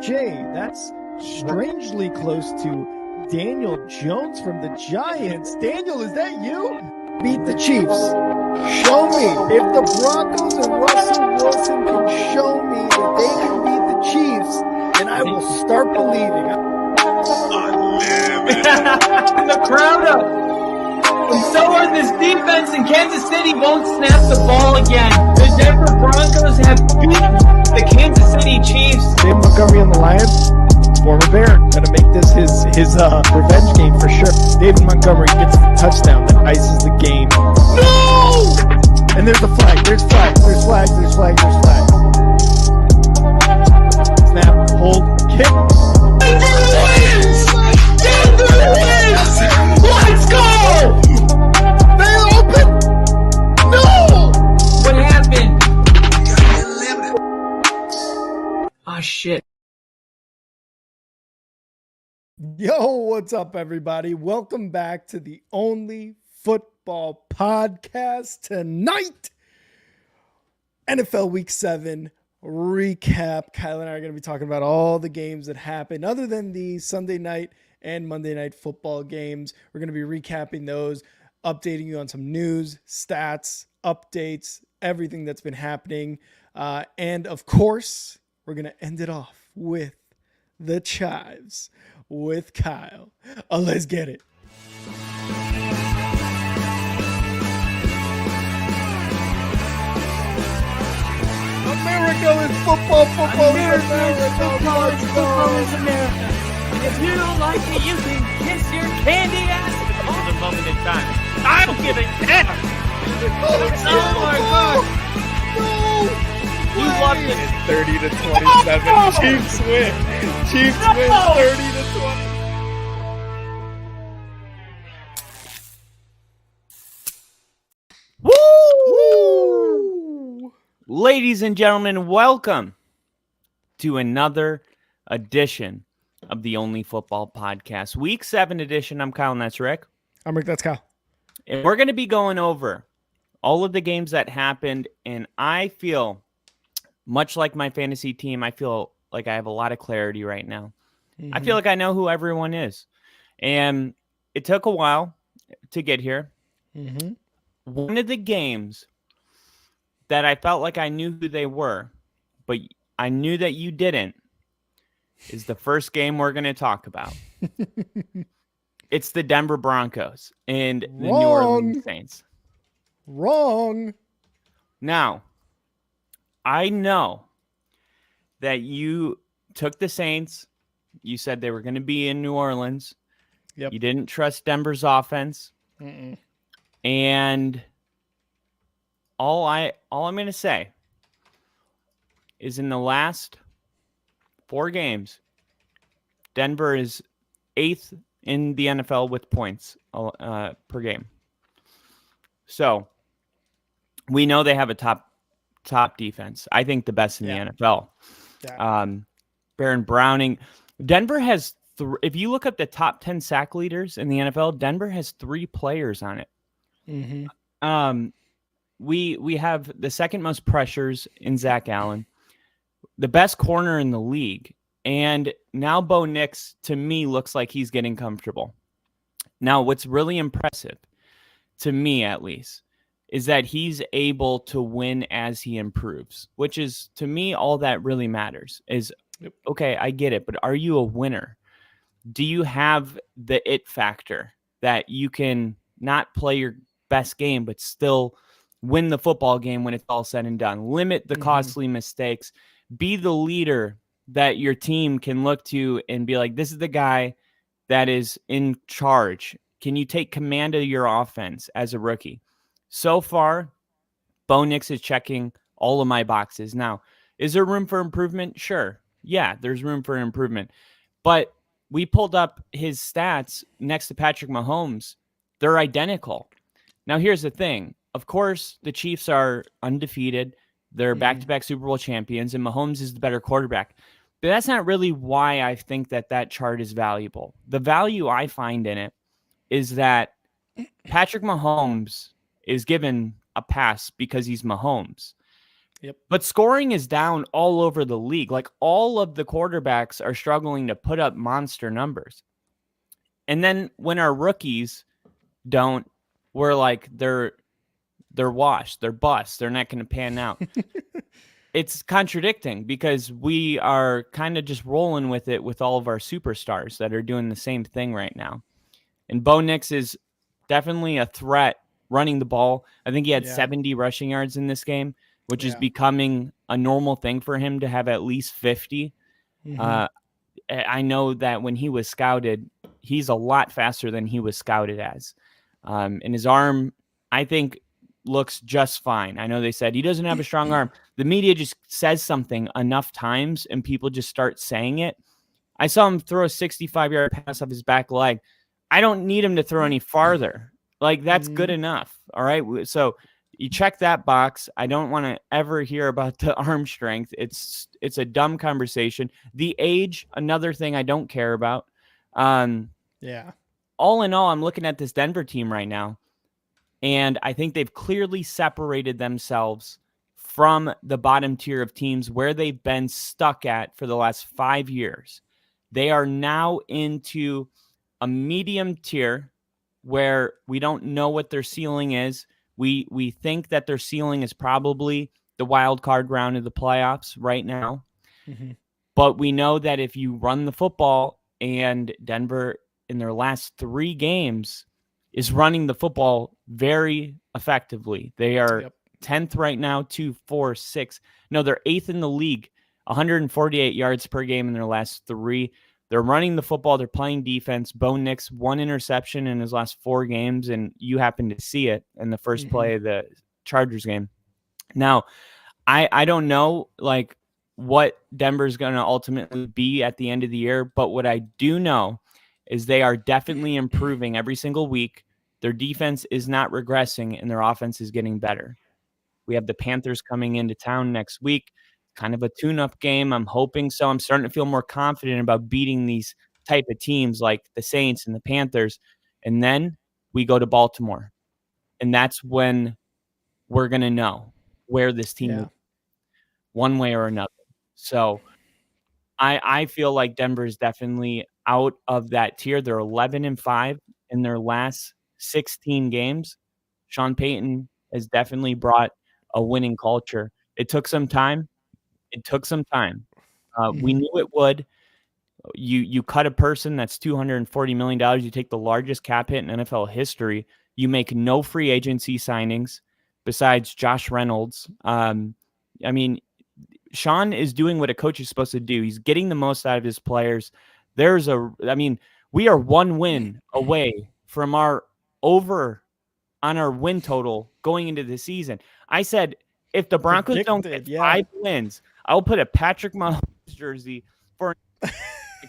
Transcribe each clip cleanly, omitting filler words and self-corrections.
Jay, that's strangely close to Daniel Jones from the Giants. Daniel, is that you? Beat the Chiefs. Show me. If the Broncos and Russell Wilson can show me that they can beat the Chiefs, then I will start believing. The crowd up. And so are this defense, and Kansas City won't snap the ball again. The Denver Broncos have beaten the Kansas City Chiefs. David Montgomery and the Lions, former Bear, gonna make this his revenge game for sure. David Montgomery gets the touchdown that ices the game. No! And there's a flag. There's flag. There's flag. There's flag. There's flag. Snap. Hold. Kick. Denver wins! Denver wins! Let's go! They open. No! What happened? Oh shit. Yo, what's up, everybody? Welcome back to the Only Football Podcast. Tonight, NFL Week 7 recap. Kyle and I are going to be talking about all the games that happened other than the Sunday night and Monday night football games. We're going to be recapping those, updating you on some news, stats, updates, everything that's been happening. And of course, we're going to end it off with the Chives with Kyle. Let's get it. America is football. Football is America. If you don't like it, you can kiss your candy ass. For the moment in time, I don't give a damn. Oh my god! No! You loved it. 30-27. Chiefs win. Chiefs win 30-20. Woo! Ladies and gentlemen, welcome to another edition of the Only Football Podcast. Week 7 edition. I'm Kyle, and that's Rick. I'm Rick, that's Kyle. And we're going to be going over all of the games that happened, and I feel, much like my fantasy team, I feel like I have a lot of clarity right now. I feel like I know who everyone is. And it took a while to get here. One of the games that I felt like I knew who they were, but I knew that you didn't, is the first game we're going to talk about. It's the Denver Broncos and the New Orleans Saints. Wrong. Now, I know that you took the Saints. You said they were going to be in New Orleans. Yep. You didn't trust Denver's offense. And all I'm going to say is in the last 4 games, Denver is 8th in the NFL with points per game. So we know they have a top defense. I think the best in the NFL. Yeah. Baron Browning. Denver has if you look at the top 10 sack leaders in the NFL, Denver has 3 players on it. We have the second most pressures in Zach Allen, the best corner in the league, and now Bo Nix, to me, looks like he's getting comfortable. Now, what's really impressive, to me at least, is that he's able to win as he improves, which is, to me, all that really matters is, okay, I get it, but are you a winner? Do you have the it factor that you can not play your best game, but still win the football game when it's all said and done? Limit the costly mistakes. Be the leader that your team can look to and be like, this is the guy that is in charge. Can you take command of your offense as a rookie? So far, Bo Nix is checking all of my boxes. Now, is there room for improvement? Sure. Yeah, there's room for improvement. But we pulled up his stats next to Patrick Mahomes. They're identical. Now, here's the thing. Of course, the Chiefs are undefeated. They're back-to-back Super Bowl champions, and Mahomes is the better quarterback. But that's not really why I think that chart is valuable. The value I find in it is that Patrick Mahomes is given a pass because he's Mahomes. Yep. But scoring is down all over the league. Like all of the quarterbacks are struggling to put up monster numbers. And then when our rookies don't, we're like, they're washed, they're bust, they're not going to pan out. It's contradicting because we are kind of just rolling with it with all of our superstars that are doing the same thing right now. And Bo Nix is definitely a threat running the ball. I think he had 70 rushing yards in this game, which is becoming a normal thing for him to have at least 50. I know that when he was scouted, he's a lot faster than he was scouted as. And his arm, I think, looks just fine. I know they said he doesn't have a strong arm. The media just says something enough times and people just start saying it. I saw him throw a 65-yard pass off his back leg. I don't need him to throw any farther. Like, that's good enough. All right. So you check that box. I don't want to ever hear about the arm strength. It's a dumb conversation. The age, another thing I don't care about. All in all, I'm looking at this Denver team right now, and I think they've clearly separated themselves from the bottom tier of teams where they've been stuck at for the last 5 years. They are now into a medium tier where we don't know what their ceiling is. We think that their ceiling is probably the wild card round of the playoffs right now. But we know that if you run the football, and Denver in their last 3 games is running the football very effectively. They are 10th right now, 2, 4, 6. No, they're 8th in the league, 148 yards per game in their last 3. They're running the football. They're playing defense. Bo Nix, 1 interception in his last 4 games, and you happen to see it in the first play of the Chargers game. Now, I don't know like what Denver's going to ultimately be at the end of the year, but what I do know is they are definitely improving every single week. Their defense is not regressing, and their offense is getting better. We have the Panthers coming into town next week. Kind of a tune-up game. I'm hoping so. I'm starting to feel more confident about beating these type of teams like the Saints and the Panthers. And then we go to Baltimore. And that's when we're going to know where this team is one way or another. So I feel like Denver is definitely out of that tier. They're 11-5 in their last 16 games. Sean Payton has definitely brought a winning culture. It took some time. We knew it would. You cut a person that's $240 million. You take the largest cap hit in NFL history. You make no free agency signings besides Josh Reynolds. I mean, Sean is doing what a coach is supposed to do. He's getting the most out of his players. We are 1 win away from our over on our win total going into the season. I said, if the Broncos don't get 5 wins, I'll put a Patrick Mahomes jersey for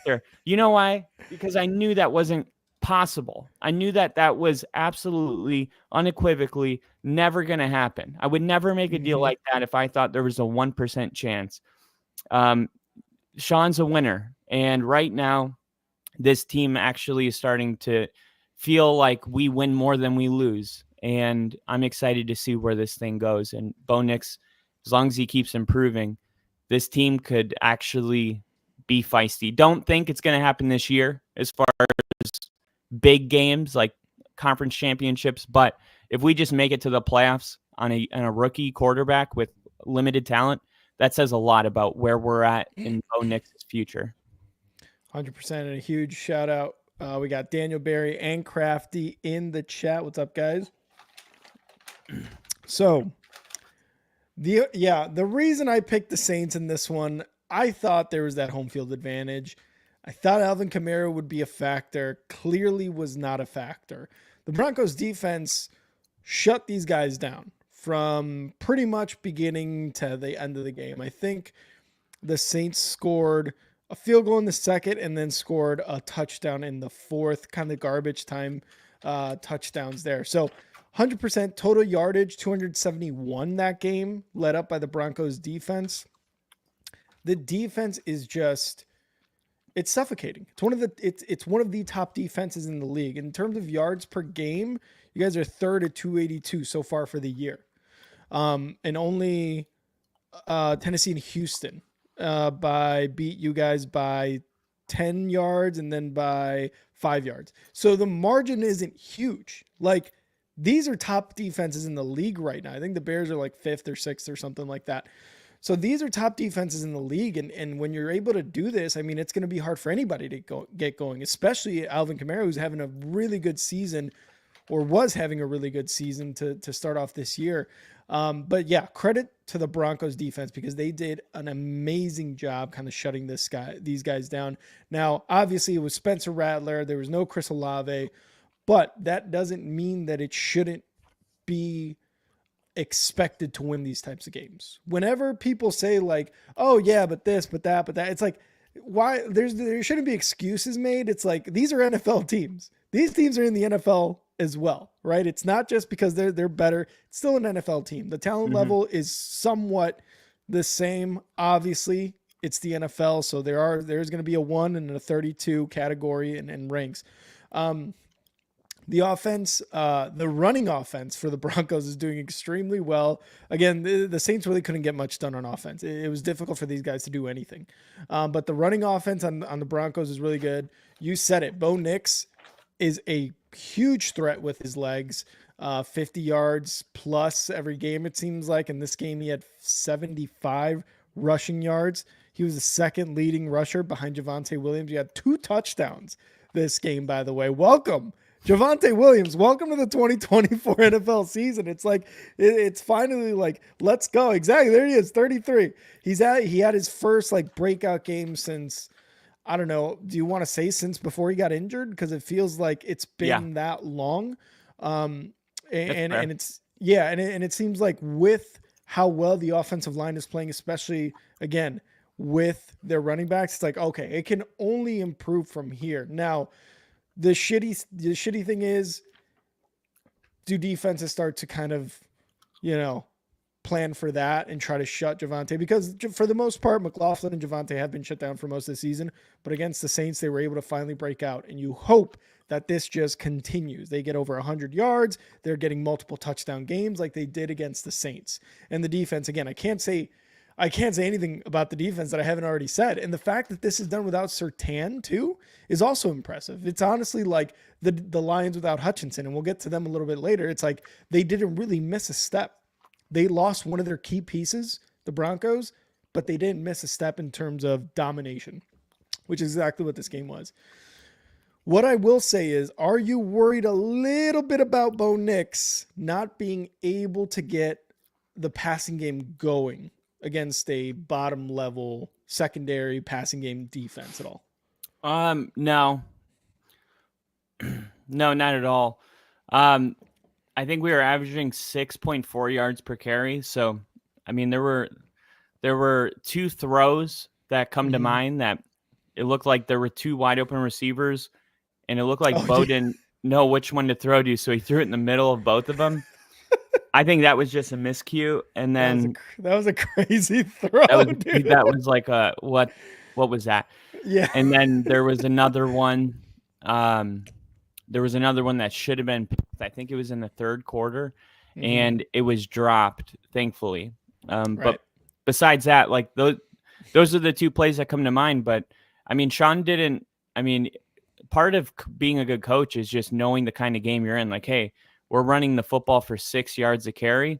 there. You know why? Because I knew that wasn't possible. I knew that was absolutely, unequivocally never going to happen. I would never make a deal like that if I thought there was a 1% chance. Sean's a winner. And right now, this team actually is starting to feel like we win more than we lose. And I'm excited to see where this thing goes. And Bo Nix, as long as he keeps improving, this team could actually be feisty. Don't think it's going to happen this year as far as big games like conference championships. But if we just make it to the playoffs on a rookie quarterback with limited talent, that says a lot about where we're at in Bo Nix's future. 100%. And a huge shout out. We got Daniel Berry and Crafty in the chat. What's up, guys? So the reason I picked the Saints in this one, I thought there was that home field advantage. I thought Alvin Kamara would be a factor. Clearly was not a factor. The Broncos defense shut these guys down from pretty much beginning to the end of the game. I think the Saints scored a field goal in the second and then scored a touchdown in the fourth, kind of garbage time touchdowns there. So 100% total yardage, 271 that game, led up by the Broncos defense. The defense is just, it's suffocating. It's one of the top defenses in the league. In terms of yards per game, you guys are third at 282 so far for the year. And only Tennessee and Houston beat you guys by 10 yards and then by 5 yards. So the margin isn't huge. Like, these are top defenses in the league right now. I think the Bears are like 5th or 6th or something like that. So these are top defenses in the league. And when you're able to do this, I mean, it's going to be hard for anybody to get going, especially Alvin Kamara, who's having a really good season, or was having a really good season to start off this year. But yeah, credit to the Broncos defense, because they did an amazing job kind of shutting these guys down. Now, obviously it was Spencer Rattler. There was no Chris Olave, but that doesn't mean that it shouldn't be expected to win these types of games. Whenever people say like, oh yeah, but this, but that, it's like, why there shouldn't be excuses made. It's like, these are NFL teams. These teams are in the NFL as well, right? It's not just because they're better. It's still an NFL team. The talent level is somewhat the same. Obviously, it's the NFL, so there's going to be a 1 and a 32 category and ranks. The offense, the running offense for the Broncos is doing extremely well. Again, the Saints really couldn't get much done on offense. It was difficult for these guys to do anything. But the running offense on the Broncos is really good. You said it. Bo Nix is a huge threat with his legs. 50 yards plus every game, it seems like. In this game, he had 75 rushing yards. He was the second leading rusher behind Javonte Williams. He had 2 touchdowns this game, by the way. Welcome, Javonte Williams. Welcome to the 2024 NFL season. It's like, it's finally like, let's go. Exactly. There he is, 33. He had his first like breakout game since, I don't know, do you want to say since before he got injured? Because it feels like it's been that long. And it seems like with how well the offensive line is playing, especially again with their running backs, it's like, okay, it can only improve from here. Now, the shitty thing is, do defenses start to kind of, plan for that and try to shut Javonte? Because for the most part, McLaughlin and Javonte have been shut down for most of the season, but against the Saints, they were able to finally break out, and you hope that this just continues. They get over 100 yards. They're getting multiple touchdown games like they did against the Saints. And the defense, again, I can't say anything about the defense that I haven't already said. And the fact that this is done without Surtain too is also impressive. It's honestly like the Lions without Hutchinson, and we'll get to them a little bit later. It's like they didn't really miss a step. They lost one of their key pieces, the Broncos, but they didn't miss a step in terms of domination, which is exactly what this game was. What I will say is, are you worried a little bit about Bo Nix not being able to get the passing game going against a bottom level secondary passing game defense at all? No, not at all. I think we were averaging 6.4 yards per carry. So, I mean, there were 2 throws that come to mind that it looked like there were 2 wide open receivers, and it looked like Bo didn't know which one to throw to, so he threw it in the middle of both of them. I think that was just a miscue, and then that was a crazy throw. That was like a what was that? Yeah. And then there was another one. There was another one that should have been picked. I think it was in the 3rd quarter, and it was dropped, thankfully. Right. But besides that, like those are the 2 plays that come to mind. But I mean, Sean didn't. I mean, part of being a good coach is just knowing the kind of game you're in. Like, hey, we're running the football for 6 yards a carry.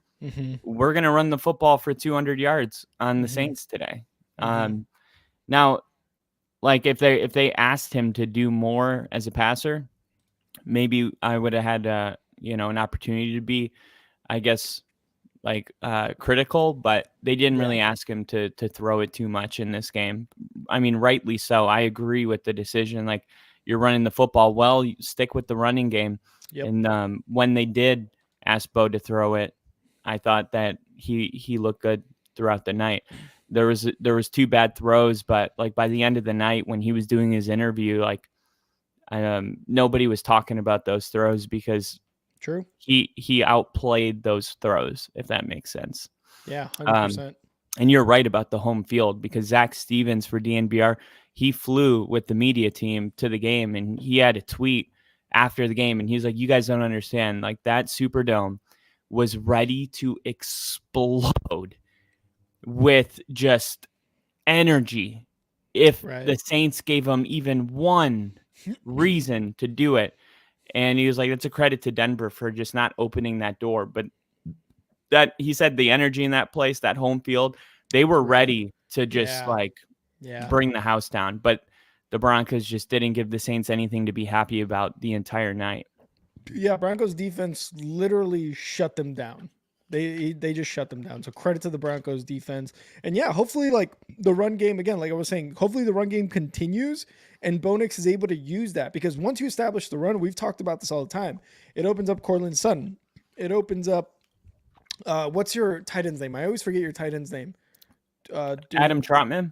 We're going to run the football for 200 yards on the Saints today. Now, like if they asked him to do more as a passer, maybe I would have had an opportunity to be, I guess, like critical, but they didn't really ask him to throw it too much in this game. I mean, rightly so. I agree with the decision. Like, you're running the football well, you stick with the running game. Yep. And when they did ask Bo to throw it, I thought that he looked good throughout the night. There was 2 bad throws, but like by the end of the night when he was doing his interview, like nobody was talking about those throws because true, he outplayed those throws, if that makes sense. Yeah, 100%. And you're right about the home field, because Zach Stevens for DNVR, he flew with the media team to the game, and he had a tweet after the game, and he's like, you guys don't understand. Like, that Superdome was ready to explode with just energy if Right. the Saints gave him even one reason to do it. And he was like, that's a credit to Denver for just not opening that door. But that he said the energy in that place, that home field, they were Right. ready to just Yeah. bring the house down. But the Broncos just didn't give the Saints anything to be happy about the entire night. Yeah, Broncos defense literally shut them down. They just shut them down. So credit to the Broncos defense. And yeah, hopefully like the run game again, like I was saying, hopefully the run game continues and Bo Nix is able to use that because once you establish the run, we've talked about this all the time. It opens up Cortland Sutton. It opens up what's your tight end's name? I always forget your tight end's name. Adam Trotman,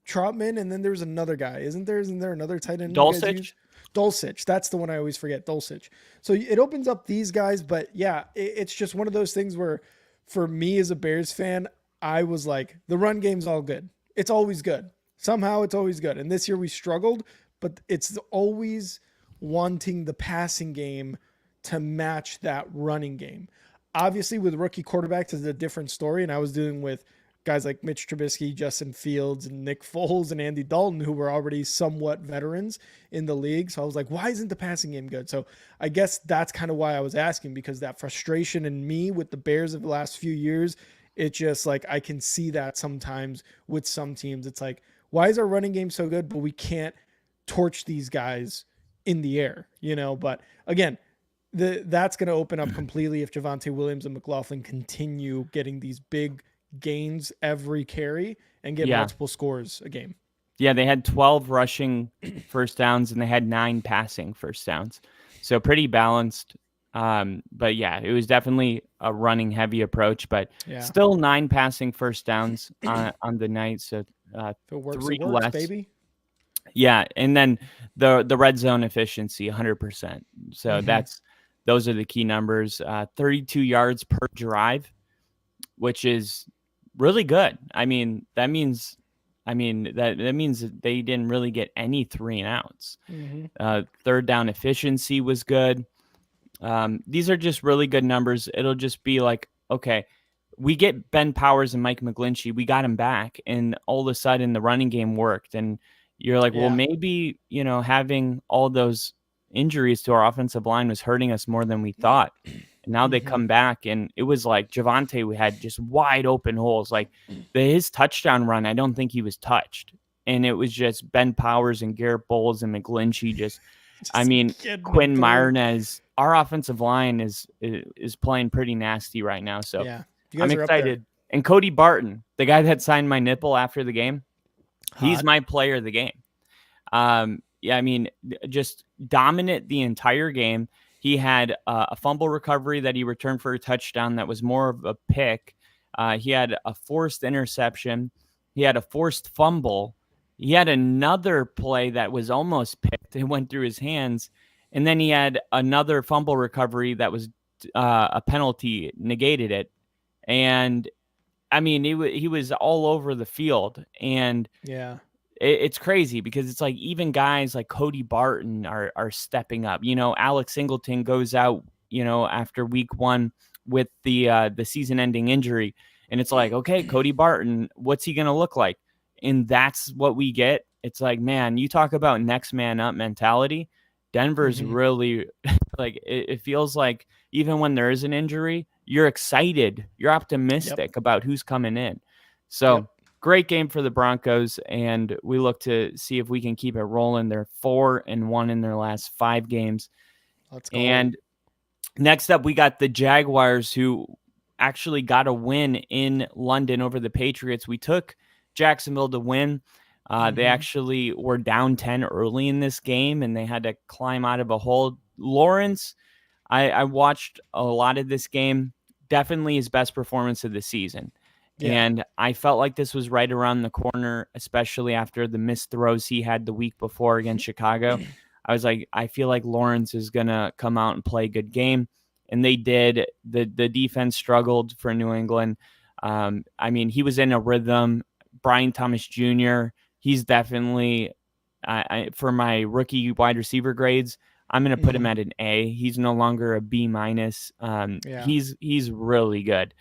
Trotman, and then there's another guy, isn't there? Isn't there another tight end? You guys Dulcich. use? Dulcich, that's the one I always forget. Dulcich. So it opens up these guys, but yeah, it's just one of those things where, for me as a Bears fan, I was like, the run game's all good. It's always good. Somehow it's always good. And this year we struggled, but it's always wanting the passing game to match that running game. Obviously, with rookie quarterbacks, it's a different story. And I was dealing with guys like Mitch Trubisky, Justin Fields, and Nick Foles and Andy Dalton, who were already somewhat veterans in the league. So I was like, why isn't the passing game good? So I guess that's kind of why I was asking, because that frustration in me with the Bears of the last few years, it just like, I can see that sometimes with some teams. It's like, why is our running game so good, but we can't torch these guys in the air, you know? But again, that's going to open up completely if Javonte Williams and McLaughlin continue getting these big gains every carry and get multiple scores a game. Yeah, they had 12 rushing first downs and they had 9 passing first downs. So pretty balanced. But yeah, it was definitely a running heavy approach, but still 9 passing first downs on the night. So if it works, 3 it works, less. baby. Yeah, and then the red zone efficiency, 100%. So those are the key numbers. 32 yards per drive, which is really good. I mean, that means that they didn't really get any 3 and outs. Third down efficiency was good. These are just really good numbers. It'll just be like, okay, we get Ben Powers and Mike McGlinchey. We got him back, and all of a sudden the running game worked. And you're like, well, maybe, having all those injuries to our offensive line was hurting us more than we thought. And now they come back, and it was like Javonte had just wide open holes. Like his touchdown run, I don't think he was touched. And it was just Ben Powers and Garrett Bowles and McGlinchey. Quinn Meinerz. Our offensive line is playing pretty nasty right now. So I'm excited. And Cody Barton, the guy that signed my nipple after the game, he's my player of the game. Just dominant the entire game. He had a fumble recovery that he returned for a touchdown that was more of a pick. He had a forced interception. He had a forced fumble. He had another play that was almost picked. It went through his hands. And then he had another fumble recovery that was a penalty, negated it. And, he was all over the field. And it's crazy because it's like even guys like Cody Barton are stepping up. Alex Singleton goes out, after week 1 with the season-ending injury. And it's like, okay, Cody Barton, what's he going to look like? And that's what we get. It's like, man, you talk about next man up mentality. Denver's really like, it feels like even when there is an injury, you're excited. You're optimistic about who's coming in. So great game for the Broncos. And we look to see if we can keep it rolling. They're 4-1 in their last 5 games. Let's go. And next up, we got the Jaguars, who actually got a win in London over the Patriots. We took Jacksonville to win. They actually were down 10 early in this game, and they had to climb out of a hole. Lawrence, I watched a lot of this game, definitely his best performance of the season. And I felt like this was right around the corner, especially after the missed throws he had the week before against Chicago. I was like, I feel like Lawrence is going to come out and play a good game. And they did. The defense struggled for New England. He was in a rhythm. Brian Thomas Jr., he's definitely, for my rookie wide receiver grades, I'm going to put him at an A. He's no longer a B-. He's really good.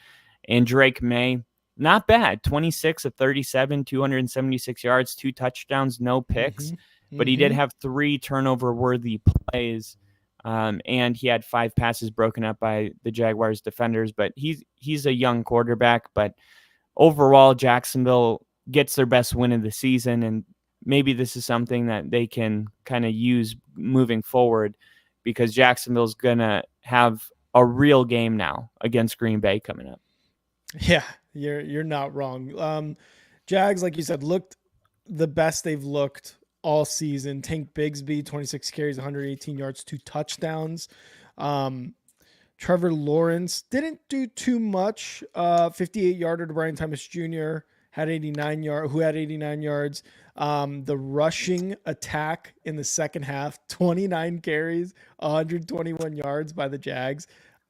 And Drake May, not bad. 26 of 37, 276 yards, 2 touchdowns, no picks. But he did have 3 turnover-worthy plays, and he had 5 passes broken up by the Jaguars defenders. But he's a young quarterback. But overall, Jacksonville gets their best win of the season, and maybe this is something that they can kind of use moving forward, because Jacksonville's going to have a real game now against Green Bay coming up. Yeah, you're not wrong. Jags, like you said, looked the best they've looked all season. Tank Bigsby, 26 carries, 118 yards, 2 touchdowns. Trevor Lawrence didn't do too much. 58-yarder to Brian Thomas Jr. had 89 yards. The rushing attack in the second half, 29 carries, 121 yards by the Jags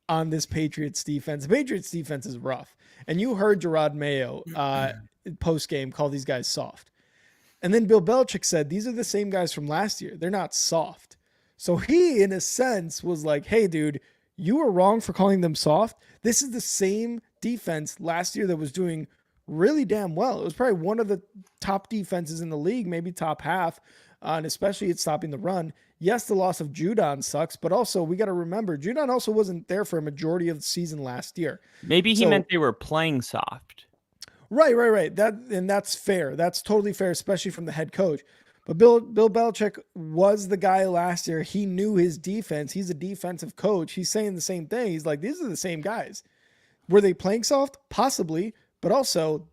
on this Patriots defense. The Patriots defense is rough. And you heard Gerard Mayo post-game call these guys soft. And then Bill Belichick said, these are the same guys from last year. They're not soft. So he, in a sense, was like, hey, dude, you were wrong for calling them soft. This is the same defense last year that was doing really damn well. It was probably one of the top defenses in the league, maybe top half, and especially it's stopping the run. Yes, the loss of Judon sucks, but also we got to remember, Judon also wasn't there for a majority of the season last year. Maybe he meant they were playing soft. Right. That's fair. That's totally fair, especially from the head coach. But Bill Belichick was the guy last year. He knew his defense. He's a defensive coach. He's saying the same thing. He's like, these are the same guys. Were they playing soft? Possibly. But also,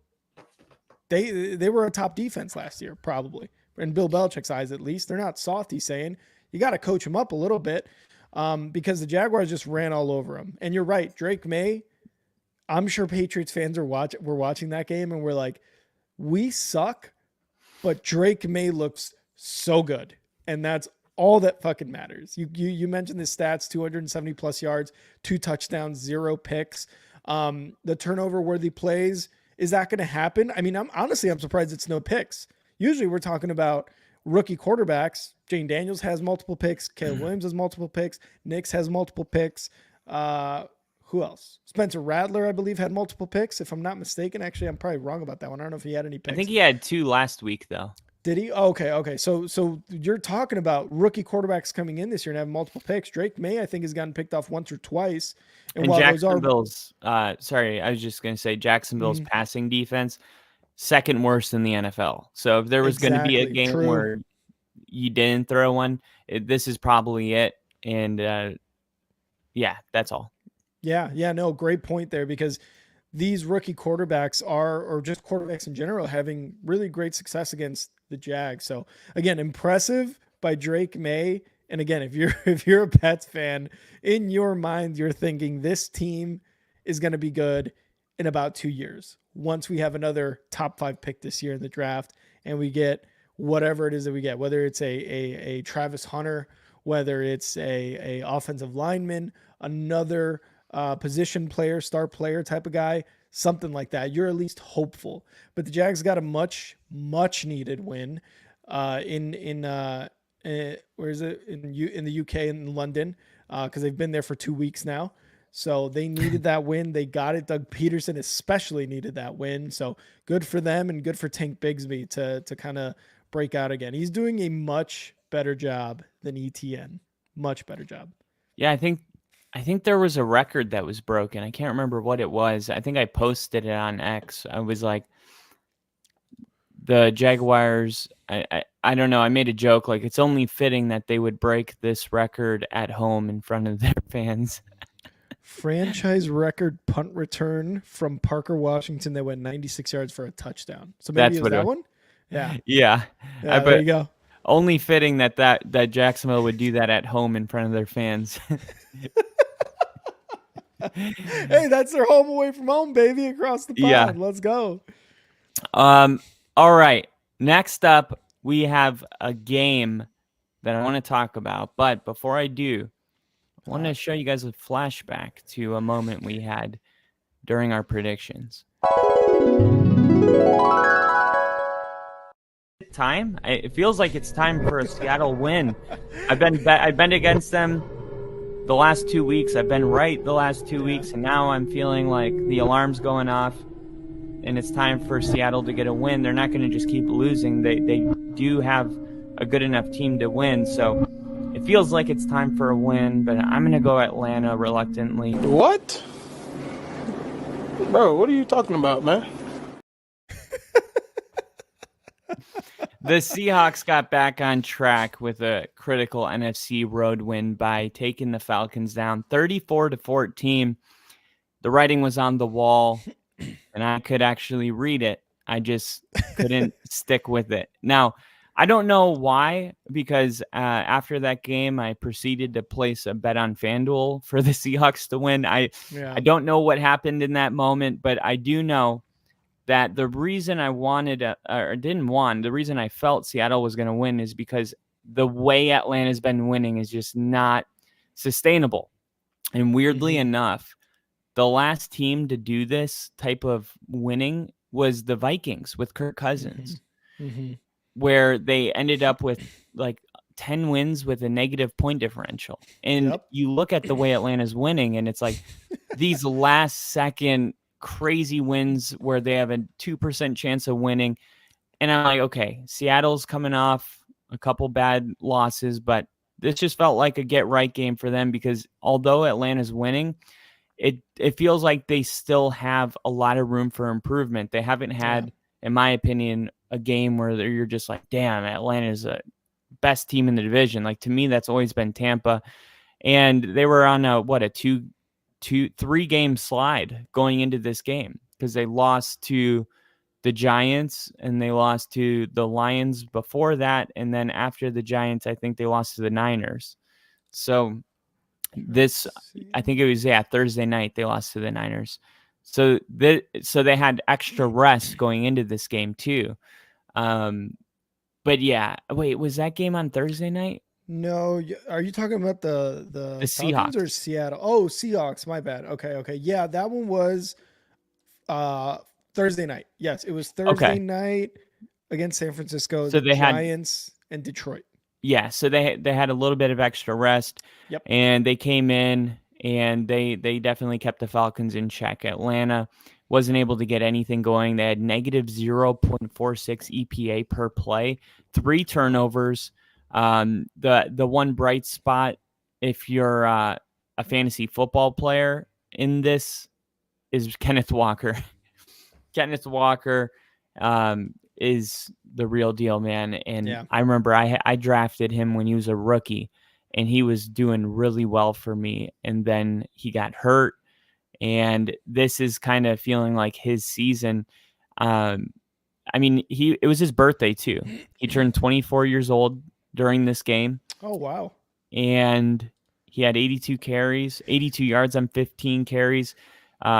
they were a top defense last year, probably. In Bill Belichick's eyes, at least. They're not soft, he's saying. You got to coach him up a little bit because the Jaguars just ran all over him. And you're right, Drake May, I'm sure Patriots fans were watching that game and we're like, we suck, but Drake May looks so good. And that's all that fucking matters. You mentioned the stats, 270 plus yards, 2 touchdowns, 0 picks. The turnover worthy plays, is that going to happen? I mean, I'm surprised it's no picks. Usually we're talking about rookie quarterbacks. Jane Daniels has multiple picks. Caleb Williams has multiple picks. Nix has multiple picks. Who else? Spencer Rattler, I believe, had multiple picks, if I'm not mistaken. Actually, I'm probably wrong about that one. I don't know if he had any picks. I think he had 2 last week, though. Did he? Okay. So you're talking about rookie quarterbacks coming in this year and having multiple picks. Drake May, I think, has gotten picked off once or twice. And Jacksonville's, I was just going to say Jacksonville's passing defense, second worst in the NFL. So if there was going to be a game where you didn't throw one, this is probably it. And yeah, that's all. Yeah, no, great point there, because these rookie quarterbacks or just quarterbacks in general, having really great success against the Jags. So again, impressive by Drake May. And again, if you're a Pats fan, in your mind, you're thinking this team is going to be good in about 2 years. Once we have another top 5 pick this year in the draft and we get whatever it is that we get, whether it's a Travis Hunter, whether it's a offensive lineman, another position player, star player type of guy, something like that. You're at least hopeful. But the Jags got a much needed win where is it, in the UK, in London, because they've been there for 2 weeks now. So they needed that win. They got it. Doug Peterson especially needed that win. So good for them and good for Tank Bigsby to kind of break out again. He's doing a much better job than ETN. Much better job. Yeah, I think there was a record that was broken. I can't remember what it was. I think I posted it on X. I was like, the Jaguars, I don't know. I made a joke like it's only fitting that they would break this record at home in front of their fans. Franchise record punt return from Parker Washington that went 96 yards for a touchdown. So maybe it was that one? Yeah. Yeah. There you go. Only fitting that Jacksonville would do that at home in front of their fans. Hey, that's their home away from home, baby, across the pond. Yeah. Let's go. All right. Next up, we have a game that I want to talk about. But before I do, I want to show you guys a flashback to a moment we had during our predictions. It feels like it's time for a Seattle win. I've been against them the last 2 weeks. I've been right the last 2 weeks, and now I'm feeling like the alarm's going off. and it's time for Seattle to get a win. They're not going to just keep losing. They do have a good enough team to win, so it feels like it's time for a win, but I'm going to go Atlanta reluctantly. What? Bro, what are you talking about, man? The Seahawks got back on track with a critical NFC road win by taking the Falcons down 34-14. The writing was on the wall, and I could actually read it. I just couldn't stick with it. Now, I don't know why, because after that game, I proceeded to place a bet on FanDuel for the Seahawks to win. I don't know what happened in that moment, but I do know that the reason I the reason I felt Seattle was going to win is because the way Atlanta's been winning is just not sustainable. And weirdly enough, the last team to do this type of winning was the Vikings with Kirk Cousins, where they ended up with like 10 wins with a negative point differential. And you look at the way Atlanta's winning, and it's like these last second crazy wins where they have a 2% chance of winning. And I'm like, okay, Seattle's coming off a couple bad losses, but this just felt like a get right game for them, because although Atlanta's winning, it feels like they still have a lot of room for improvement. They haven't had, in my opinion, a game where you're just like, damn, Atlanta's the best team in the division. Like, to me, that's always been Tampa. And they were on a 3-game slide going into this game, because they lost to the Giants and they lost to the Lions before that. And then after the Giants, I think they lost to the Niners. So I think it was Thursday night they lost to the Niners. So they had extra rest going into this game too. But yeah, wait, was that game on Thursday night? No, are you talking about the Seahawks or Seattle? Oh, Seahawks, my bad. Okay. Yeah, that one was Thursday night. Yes, it was Thursday night against San Francisco, so the Giants and Detroit. Yeah, so they had a little bit of extra rest. Yep. And they came in and they definitely kept the Falcons in check. Atlanta wasn't able to get anything going. They had negative 0.46 EPA per play, 3 turnovers. The one bright spot, if you're a fantasy football player in this, is Kenneth Walker. Kenneth Walker is the real deal, man. And I remember I drafted him when he was a rookie, and he was doing really well for me. And then he got hurt, and this is kind of feeling like his season. I mean, it was his birthday too. He turned 24 years old during this game. Oh, wow. And he had 82 carries, 82 yards on 15 carries,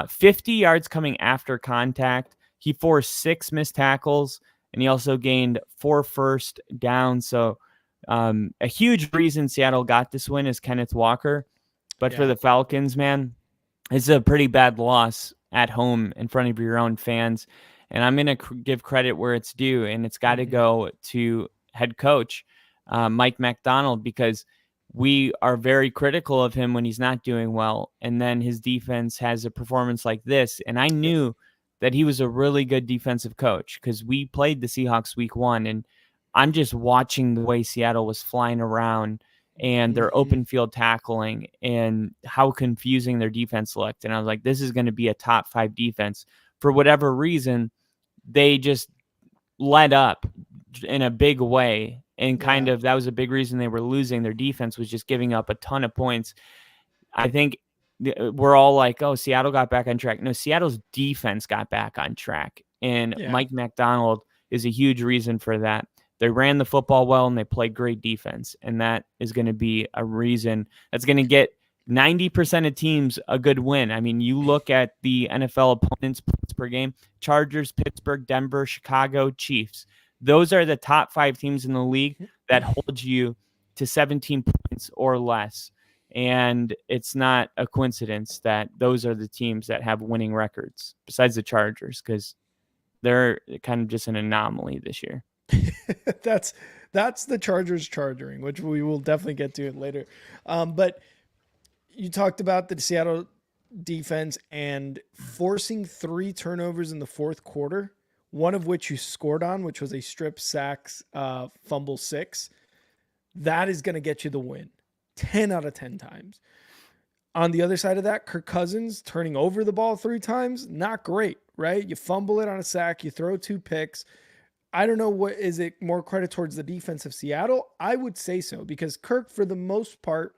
50 yards coming after contact. He forced 6 missed tackles, and he also gained 4 first downs. So a huge reason Seattle got this win is Kenneth Walker. But for the Falcons, man, it's a pretty bad loss at home in front of your own fans. And I'm going to give credit where it's due, and it's got to go to head coach Mike Macdonald, because we are very critical of him when he's not doing well. And then his defense has a performance like this. And I knew that he was a really good defensive coach, because we played the Seahawks week 1, and I'm just watching the way Seattle was flying around and their open field tackling and how confusing their defense looked. And I was like, this is going to be a top 5 defense. For whatever reason, they just let up in a big way. And that was a big reason they were losing. Their defense was just giving up a ton of points. I think we're all like, oh, Seattle got back on track. No, Seattle's defense got back on track. And Mike Macdonald is a huge reason for that. They ran the football well, and they played great defense. And that is going to be a reason that's going to get 90% of teams a good win. I mean, you look at the NFL opponents per game: Chargers, Pittsburgh, Denver, Chicago, Chiefs. Those are the top 5 teams in the league that hold you to 17 points or less. And it's not a coincidence that those are the teams that have winning records, besides the Chargers, because they're kind of just an anomaly this year. That's the Chargers charging, which we will definitely get to it later. But you talked about the Seattle defense and forcing 3 turnovers in the fourth quarter, one of which you scored on, which was a strip sacks, fumble 6. That is going to get you the win 10 out of 10 times. On the other side of that, Kirk Cousins turning over the ball 3 times, not great, right? You fumble it on a sack, you throw 2 picks. I don't know, what is it more credit towards the defense of Seattle? I would say so, because Kirk, for the most part,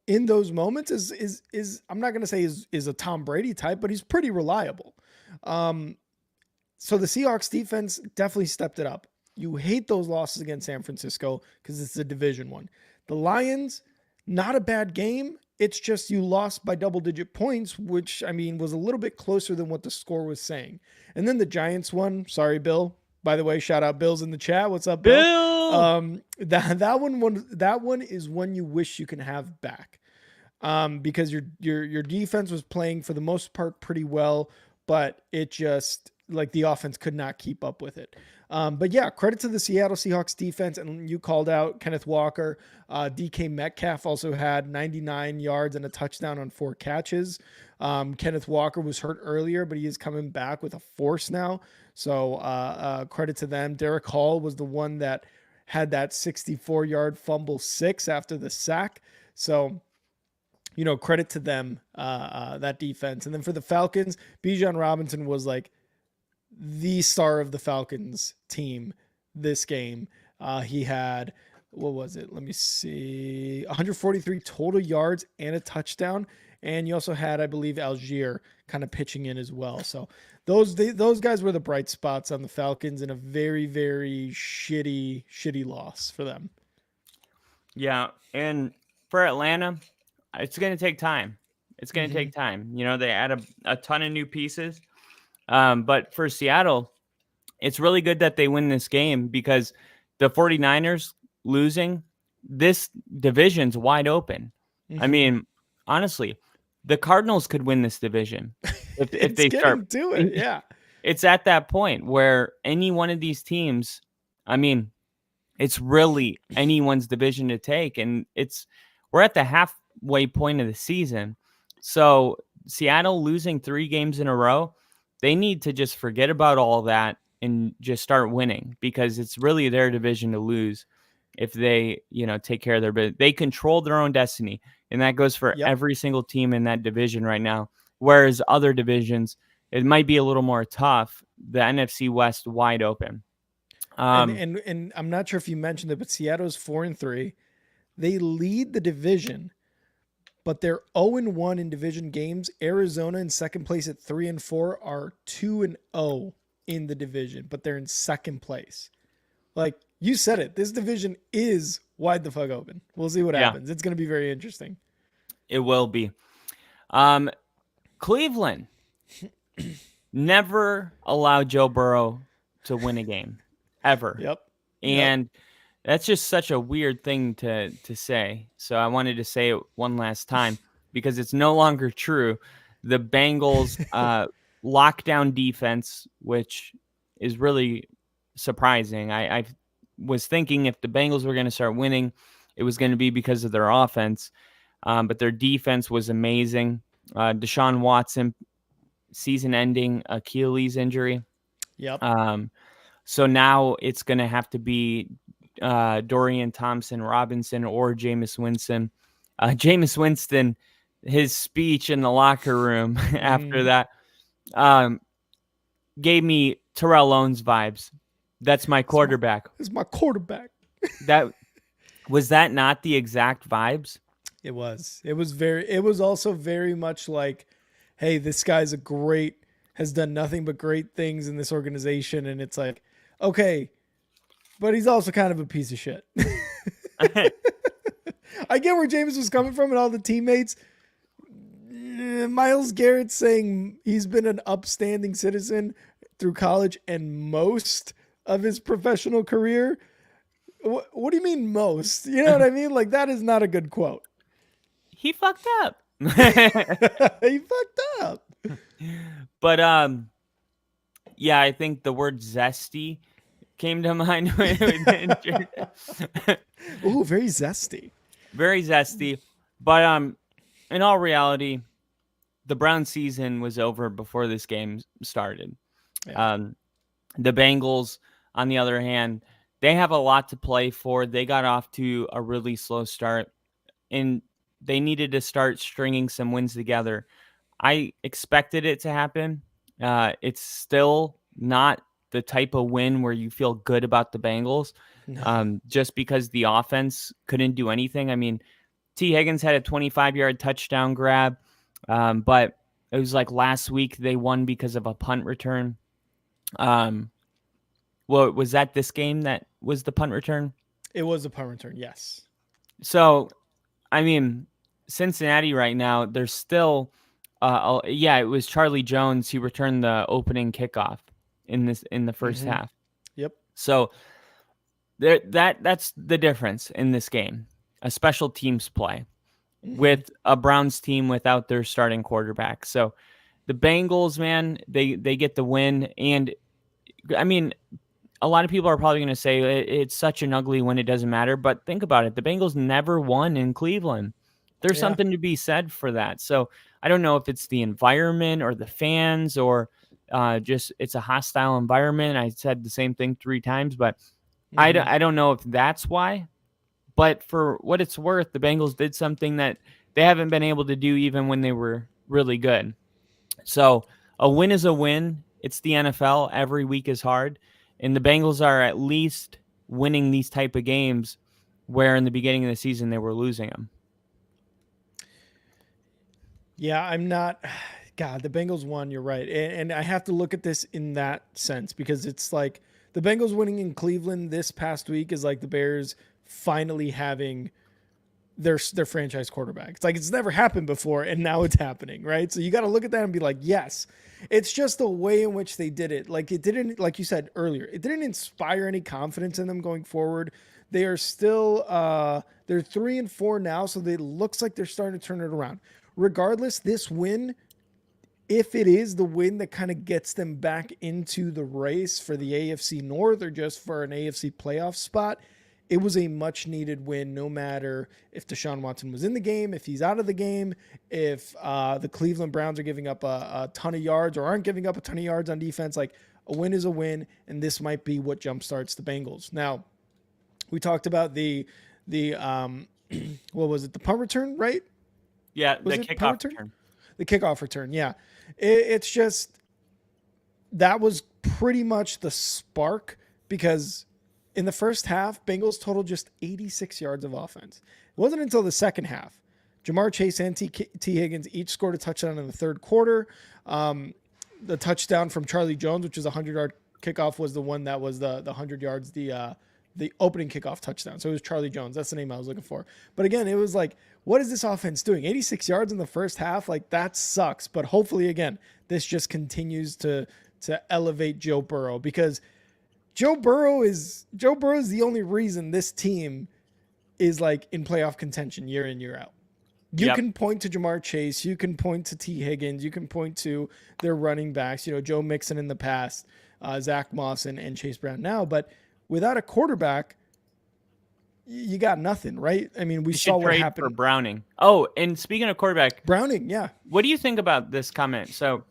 in those moments is I'm not going to say is a Tom Brady type, but he's pretty reliable. So the Seahawks defense definitely stepped it up. You hate those losses against San Francisco because it's a division one. The Lions, not a bad game. It's just you lost by double-digit points, which, I mean, was a little bit closer than what the score was saying. And then the Giants one. Sorry, Bill. By the way, shout out Bill's in the chat. What's up, Bill? That one is one you wish you can have back, because your defense was playing for the most part pretty well, but it just, like, the offense could not keep up with it. But yeah, credit to the Seattle Seahawks defense. And you called out Kenneth Walker. DK Metcalf also had 99 yards and a touchdown on 4 catches. Kenneth Walker was hurt earlier, but he is coming back with a force now. So credit to them. Derek Hall was the one that had that 64-yard fumble 6 after the sack. So, credit to them, that defense. And then for the Falcons, Bijan Robinson was like the star of the Falcons team this game. He had, what was it? Let me see. 143 total yards and a touchdown. And you also had, I believe, Algier kind of pitching in as well. So those guys were the bright spots on the Falcons in a very, very shitty loss for them. Yeah. And for Atlanta, it's going to take time. It's going to take time. They add a ton of new pieces. But for Seattle, it's really good that they win this game, because the 49ers losing, this division's wide open. I mean, honestly, the Cardinals could win this division if they start to it. Yeah. It's at that point where any one of these teams, I mean, it's really anyone's division to take. And we're at the halfway point of the season. So Seattle losing 3 games in a row, they need to just forget about all that and just start winning, because it's really their division to lose if they, take care of their business. They control their own destiny, and that goes for every single team in that division right now. Whereas other divisions, it might be a little more tough. The NFC West wide open. And I'm not sure if you mentioned it, but Seattle's 4-3. They lead the division, but they're 0-1 in division games. Arizona in second place at 3-4 are 2-0 in the division, but they're in second place. Like you said it, this division is wide the fuck open. We'll see what happens. It's going to be very interesting. It will be. Cleveland never allowed Joe Burrow to win a game ever. And that's just such a weird thing to say. So I wanted to say it one last time, because it's no longer true. The Bengals lockdown defense, which is really surprising. I was thinking if the Bengals were going to start winning, it was going to be because of their offense. But their defense was amazing. Deshaun Watson, season-ending Achilles injury. So now it's going to have to be Dorian Thompson-Robinson or Jameis Winston. Jameis Winston, his speech in the locker room after that gave me Terrell Owens vibes. That's my quarterback. It's my quarterback. Was that not the exact vibes? It was. It was also very much like, hey, this guy's has done nothing but great things in this organization. And it's like, okay, but he's also kind of a piece of shit. I get where James was coming from and all the teammates. Myles Garrett saying he's been an upstanding citizen through college and most of his professional career. What do you mean most? You know what I mean? Like, that is not a good quote. He fucked up. He fucked up. But yeah, I think the word zesty came to mind. Ooh, very zesty. Very zesty. But in all reality, the Browns season was over before this game started. Yeah. The Bengals, on the other hand, they have a lot to play for. They got off to a really slow start, and they needed to start stringing some wins together. I expected it to happen. It's still not the type of win where you feel good about the Bengals, No. just because the offense couldn't do anything. I mean, T. Higgins had a 25-yard touchdown grab, but it was like last week they won because of a punt return. Well, was that this game that was the punt return? It was a punt return, yes. So, I mean, Cincinnati right now, they're still, it was Charlie Jones who returned the opening kickoff in the first half. Yep. So that's the difference in this game, a special teams play with a Browns team without their starting quarterback. So the Bengals, man, they get the win. And I mean, a lot of people are probably going to say it's such an ugly win, it doesn't matter. But think about it. The Bengals never won in Cleveland. There's something to be said for that. So I don't know if it's the environment or the fans or just it's a hostile environment. I said the same thing 3 times, but I don't know if that's why. But for what it's worth, the Bengals did something that they haven't been able to do even when they were really good. So a win is a win. It's the NFL. Every week is hard. And the Bengals are at least winning these type of games where in the beginning of the season they were losing them. Yeah, I'm not. God, the Bengals won. You're right. And I have to look at this in that sense because it's like the Bengals winning in Cleveland this past week is like the Bears finally having their franchise quarterback. It's like it's never happened before, and now it's happening, right? So you got to look at that and be like, yes. It's just the way in which they did it. Like it didn't, like you said earlier, it didn't inspire any confidence in them going forward. They are still they're 3-4 now, so it looks like they're starting to turn it around. Regardless, this win, if it is the win that kind of gets them back into the race for the AFC North or just for an AFC playoff spot, it was a much needed win, no matter if Deshaun Watson was in the game, if he's out of the game, if the Cleveland Browns are giving up a ton of yards or aren't giving up a ton of yards on defense. Like, a win is a win, and this might be what jumpstarts the Bengals. Now, we talked about the what was it? The punt return, right? Yeah, the kickoff return. The kickoff return, yeah. It's just that was pretty much the spark because in the first half, Bengals totaled just 86 yards of offense. It wasn't until the second half. Ja'Marr Chase and T. Higgins each scored a touchdown in the third quarter. The touchdown from Charlie Jones, which was a 100-yard kickoff, was the one that was the 100 yards, the opening kickoff touchdown. So it was Charlie Jones. That's the name I was looking for. But again, it was like, what is this offense doing? 86 yards in the first half? Like, that sucks. But hopefully, again, this just continues to elevate Joe Burrow because Joe Burrow is the only reason this team is like in playoff contention year in, year out. You can point to Ja'Marr Chase. You can point to T. Higgins. You can point to their running backs, Joe Mixon in the past, Zach Moss and Chase Brown now. But without a quarterback, you got nothing, right? I mean, we saw what happened for Browning. Oh, and speaking of quarterback, Browning, yeah. What do you think about this comment? So,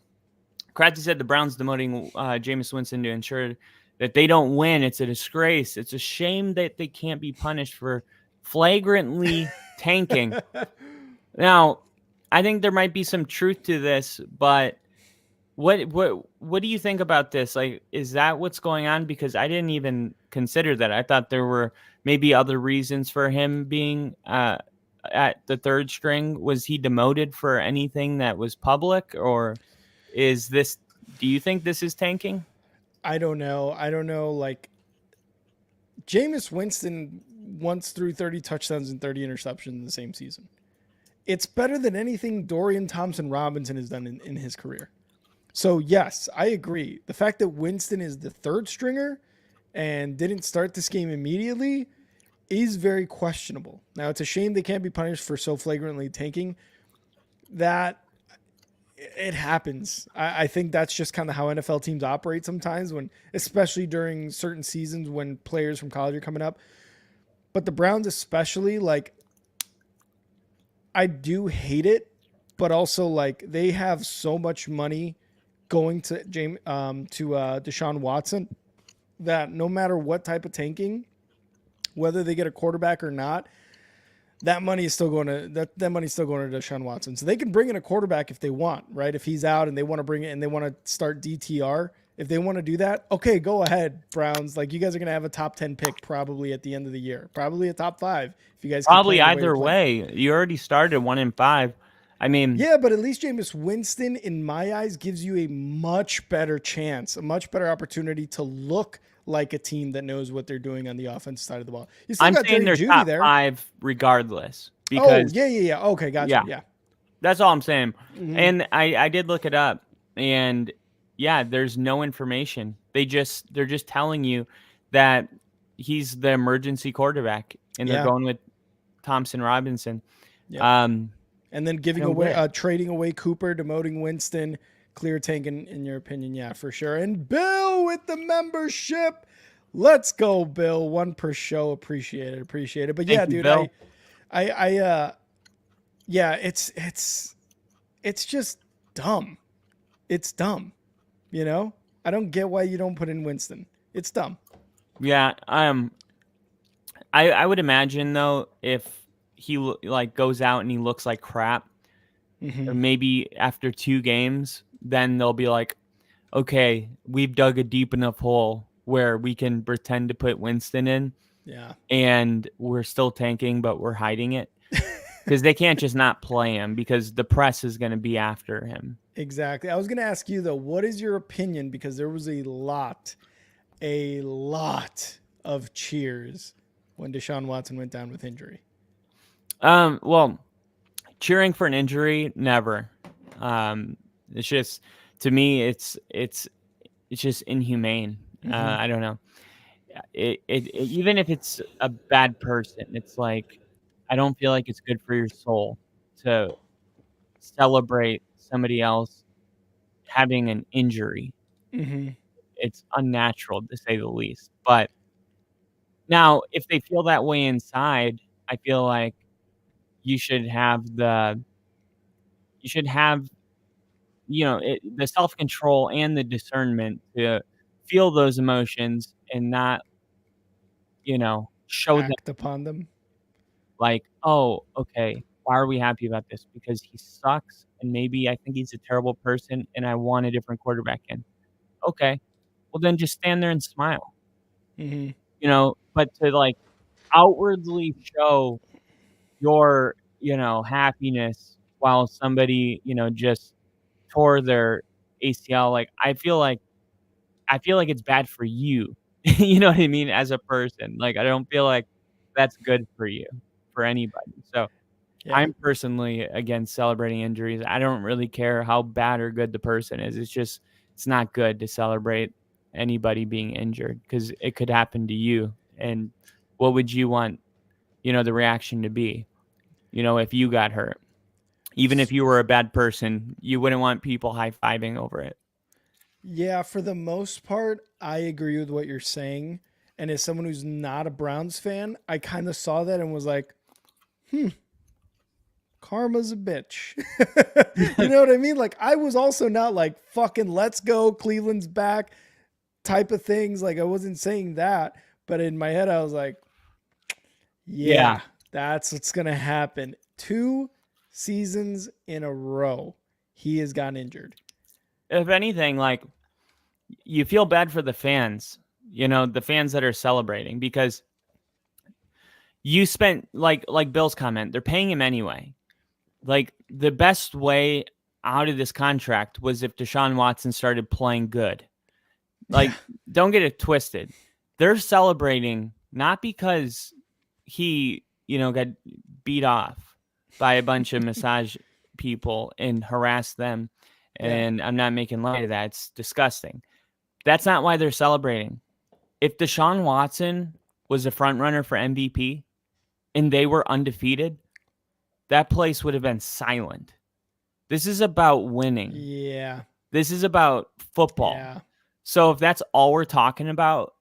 Kratzy said the Browns demoting Jameis Winston to ensure that they don't win. It's a disgrace. It's a shame that they can't be punished for flagrantly tanking. Now, I think there might be some truth to this, but what do you think about this? Like, is that what's going on? Because I didn't even consider that. I thought there were maybe other reasons for him being at the third string. Was he demoted for anything that was public, or is this? Do you think this is tanking? I don't know. Like, Jameis Winston once threw 30 touchdowns and 30 interceptions in the same season. It's better than anything Dorian Thompson-Robinson has done in his career. So, yes, I agree. The fact that Winston is the third stringer and didn't start this game immediately is very questionable. Now, it's a shame they can't be punished for so flagrantly tanking. That it happens. I think that's just kind of how NFL teams operate sometimes, when, especially during certain seasons when players from college are coming up. But the Browns especially, like, I do hate it but also like they have so much money going to Deshaun Watson that no matter what type of tanking, whether they get a quarterback or not, that money is still going to that money's still going to Deshaun Watson. So they can bring in a quarterback if they want, right? If he's out and they want to bring it and they want to start DTR, if they want to do that, okay, go ahead, Browns. Like you guys are going to have a top 10 pick probably at the end of the year, probably a top 5 if you guys keep Probably playing the either way. You already started 1-5. I mean, yeah, but at least Jameis Winston, in my eyes, gives you a much better chance, a much better opportunity to look like a team that knows what they're doing on the offensive side of the ball. You still I'm got saying Jerry they're Jeudy top there. 5 regardless. Oh, Because yeah. Okay, gotcha. Yeah. that's all I'm saying. Mhm. And I did look it up, and yeah, there's no information. They're just telling you that he's the emergency quarterback, and they're Yeah. going with Thompson Robinson. Yeah. Um, And then giving I don't away, get it. trading away Cooper, demoting Winston, clear tank in your opinion. Yeah, for sure. And Bill with the membership. Let's go, Bill. One per show. Appreciate it. But yeah, Thank you, dude, Bill. yeah, it's just dumb. It's dumb. You know? I don't get why you don't put in Winston. It's dumb. Yeah, I would imagine though if he like goes out and he looks like crap, or maybe after 2 games, then they'll be like, okay, we've dug a deep enough hole where we can pretend to put Winston in, Yeah. and we're still tanking, but we're hiding it because they can't just not play him because the press is going to be after him. Exactly. I was going to ask you though, what is your opinion? Because there was a lot of cheers when Deshaun Watson went down with injury. Well, cheering for an injury, never. It's just, to me, it's just inhumane. I don't know. Even if it's a bad person, it's like, I don't feel like it's good for your soul to celebrate somebody else having an injury. It's unnatural to say the least. But now, if they feel that way inside, I feel like you should have the the self-control and the discernment to feel those emotions and not show them Act upon them. like, oh, okay, why are we happy about this? Because he sucks, and maybe I think he's a terrible person, and I want a different quarterback in. Okay, well then just stand there and smile. But to like outwardly show your happiness while somebody just tore their ACL, like I feel like it's bad for you. You know what I mean? As a person, like I don't feel like that's good for you, for anybody. So Yeah. I'm personally against celebrating injuries. I don't really care how bad or good the person is. It's not good to celebrate anybody being injured because it could happen to you. And what would you want, the reaction to be, if you got hurt? Even if you were a bad person, you wouldn't want people high-fiving over it. Yeah, for the most part, I agree with what you're saying. And as someone who's not a Browns fan, I kind of saw that and was like, karma's a bitch. You know what I mean? Like, I was also not like, fucking, let's go, Cleveland's back type of things. Like, I wasn't saying that. But in my head, I was like, yeah. That's what's going to happen. 2 seasons in a row, he has gotten injured. If anything, like, you feel bad for the fans, the fans that are celebrating, because you spent like Bill's comment, they're paying him anyway. Like, the best way out of this contract was if Deshaun Watson started playing good. Like, don't get it twisted. They're celebrating not because he, got beat off by a bunch of massage people and harassed them. And I'm not making light of that. It's disgusting. That's not why they're celebrating. If Deshaun Watson was a front runner for MVP and they were undefeated, that place would have been silent. This is about winning. Yeah. This is about football. Yeah. So if that's all we're talking about,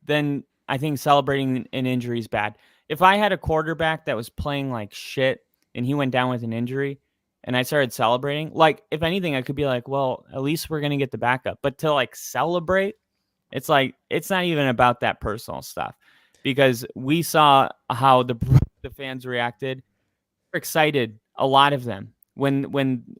then I think celebrating an injury is bad. If I had a quarterback that was playing like shit and he went down with an injury, and I started celebrating, like, if anything, I could be like, well, at least we're going to get the backup. But to like celebrate, it's like, it's not even about that personal stuff, because we saw how the fans reacted. They're excited, a lot of them, when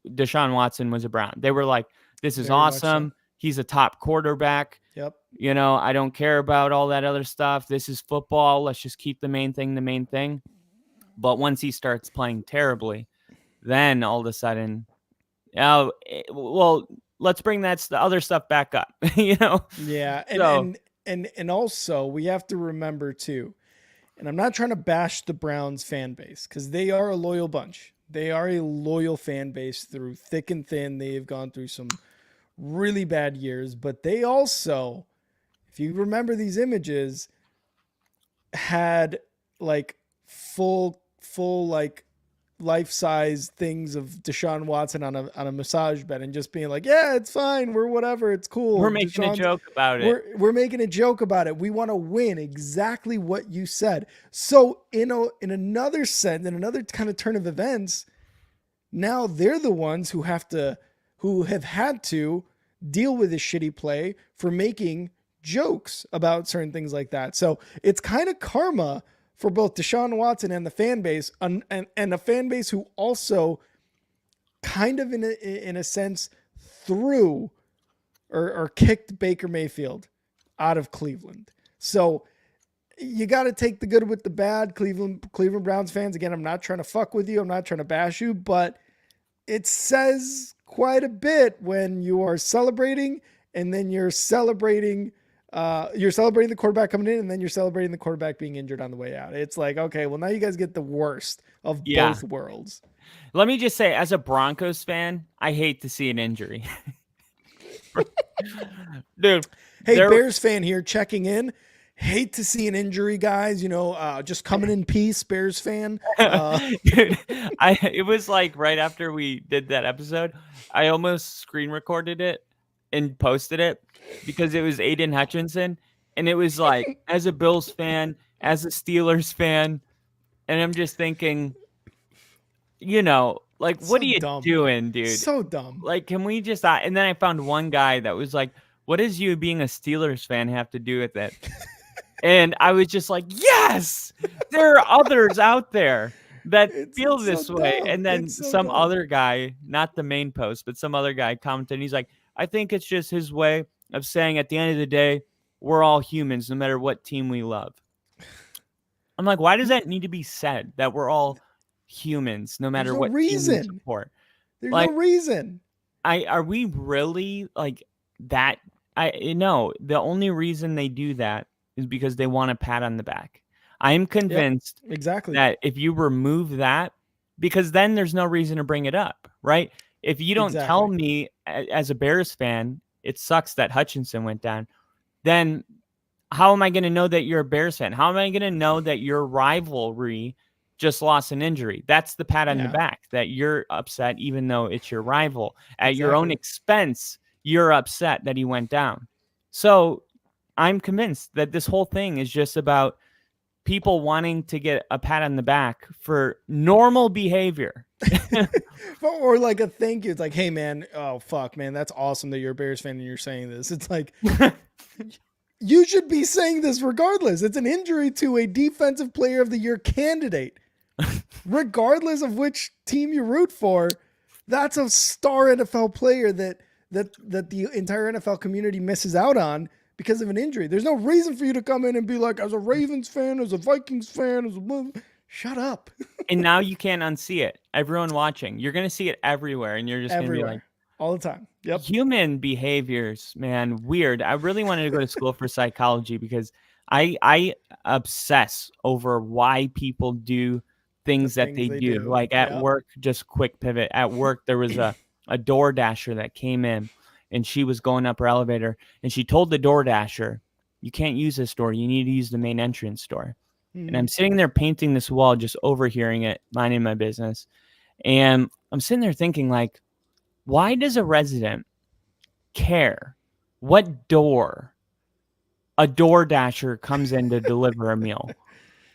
Deshaun Watson was a Brown. They were like, this is Very much so. awesome. He's a top quarterback. Yep. You know, I don't care about all that other stuff. This is football. Let's just keep the main thing. But once he starts playing terribly, then all of a sudden, well, let's bring the other stuff back up, you know? Yeah. So, And also we have to remember too, and I'm not trying to bash the Browns fan base, because they are a loyal bunch. They are a loyal fan base through thick and thin. They've gone through some really bad years, but they also, if you remember these images, had like full like life-size things of Deshaun Watson on a massage bed and just being like, yeah, it's fine, we're whatever, it's cool. we're making a joke about it. We're making a joke about it. We want to win. Exactly what you said. So in another sense, in another kind of turn of events, now they're the ones who have had to deal with this shitty play for making jokes about certain things like that. So it's kind of karma for both Deshaun Watson and the fan base, and a fan base who also kind of in a sense threw or kicked Baker Mayfield out of Cleveland. So you got to take the good with the bad. Cleveland Browns fans, again, I'm not trying to fuck with you. I'm not trying to bash you, but it says quite a bit when you are celebrating and then you're celebrating the quarterback coming in, and then you're celebrating the quarterback being injured on the way out. It's like, okay, well, now you guys get the worst of both worlds. Let me just say, as a Broncos fan, I hate to see an injury. Dude. Hey, Bears fan here checking in. Hate to see an injury, guys. You know, just coming in peace, Bears fan. Dude, it was like right after we did that episode, I almost screen recorded it and posted it because it was Aiden Hutchinson. And it was like, as a Bills fan, as a Steelers fan, and I'm just thinking, you know, like, So what are you dumb. doing, dude? So dumb. Like, can we just... and then I found one guy that was like, what does you being a Steelers fan have to do with it? And I was just like, yes, there are others out there that feel this way. dumb. And then It's so some dumb. other guy, not the main post, but some other guy commented, and he's like, I think it's just his way of saying at the end of the day, we're all humans, no matter what team we love. I'm like, why does that need to be said, that we're all humans, no matter no what reason. team we support? There's Like, no reason. Are we really like that? No, the only reason they do that is because they want a pat on the back. I am convinced Exactly. that if you remove that, because then there's no reason to bring it up, right? If you don't tell me as a Bears fan, it sucks that Hutchinson went down, then how am I going to know that you're a Bears fan? How am I going to know that your rivalry just lost an injury? That's the pat on the back, that you're upset, even though it's your rival. At your own expense, you're upset that he went down. So I'm convinced that this whole thing is just about people wanting to get a pat on the back for normal behavior. Or like a thank you. It's like, hey, man, oh, fuck, man, that's awesome that you're a Bears fan and you're saying this. It's like, you should be saying this regardless. It's an injury to a defensive player of the year candidate. Regardless of which team you root for, that's a star NFL player that the entire NFL community misses out on because of an injury. There's no reason for you to come in and be like, as a Ravens fan, as a Vikings fan, shut up. And now you can't unsee it. Everyone watching, you're going to see it everywhere, and you're just going to be like, all the time. Yep. Human behaviors, man, weird. I really wanted to go to school for psychology because I obsess over why people do things that they do. Like at work, just quick pivot. At work, there was a DoorDasher that came in, and she was going up her elevator, and she told the DoorDasher, you can't use this door. You need to use the main entrance door. Mm-hmm. And I'm sitting there painting this wall, just overhearing it, minding my business. And I'm sitting there thinking, like, why does a resident care what door a DoorDasher comes in to deliver a meal?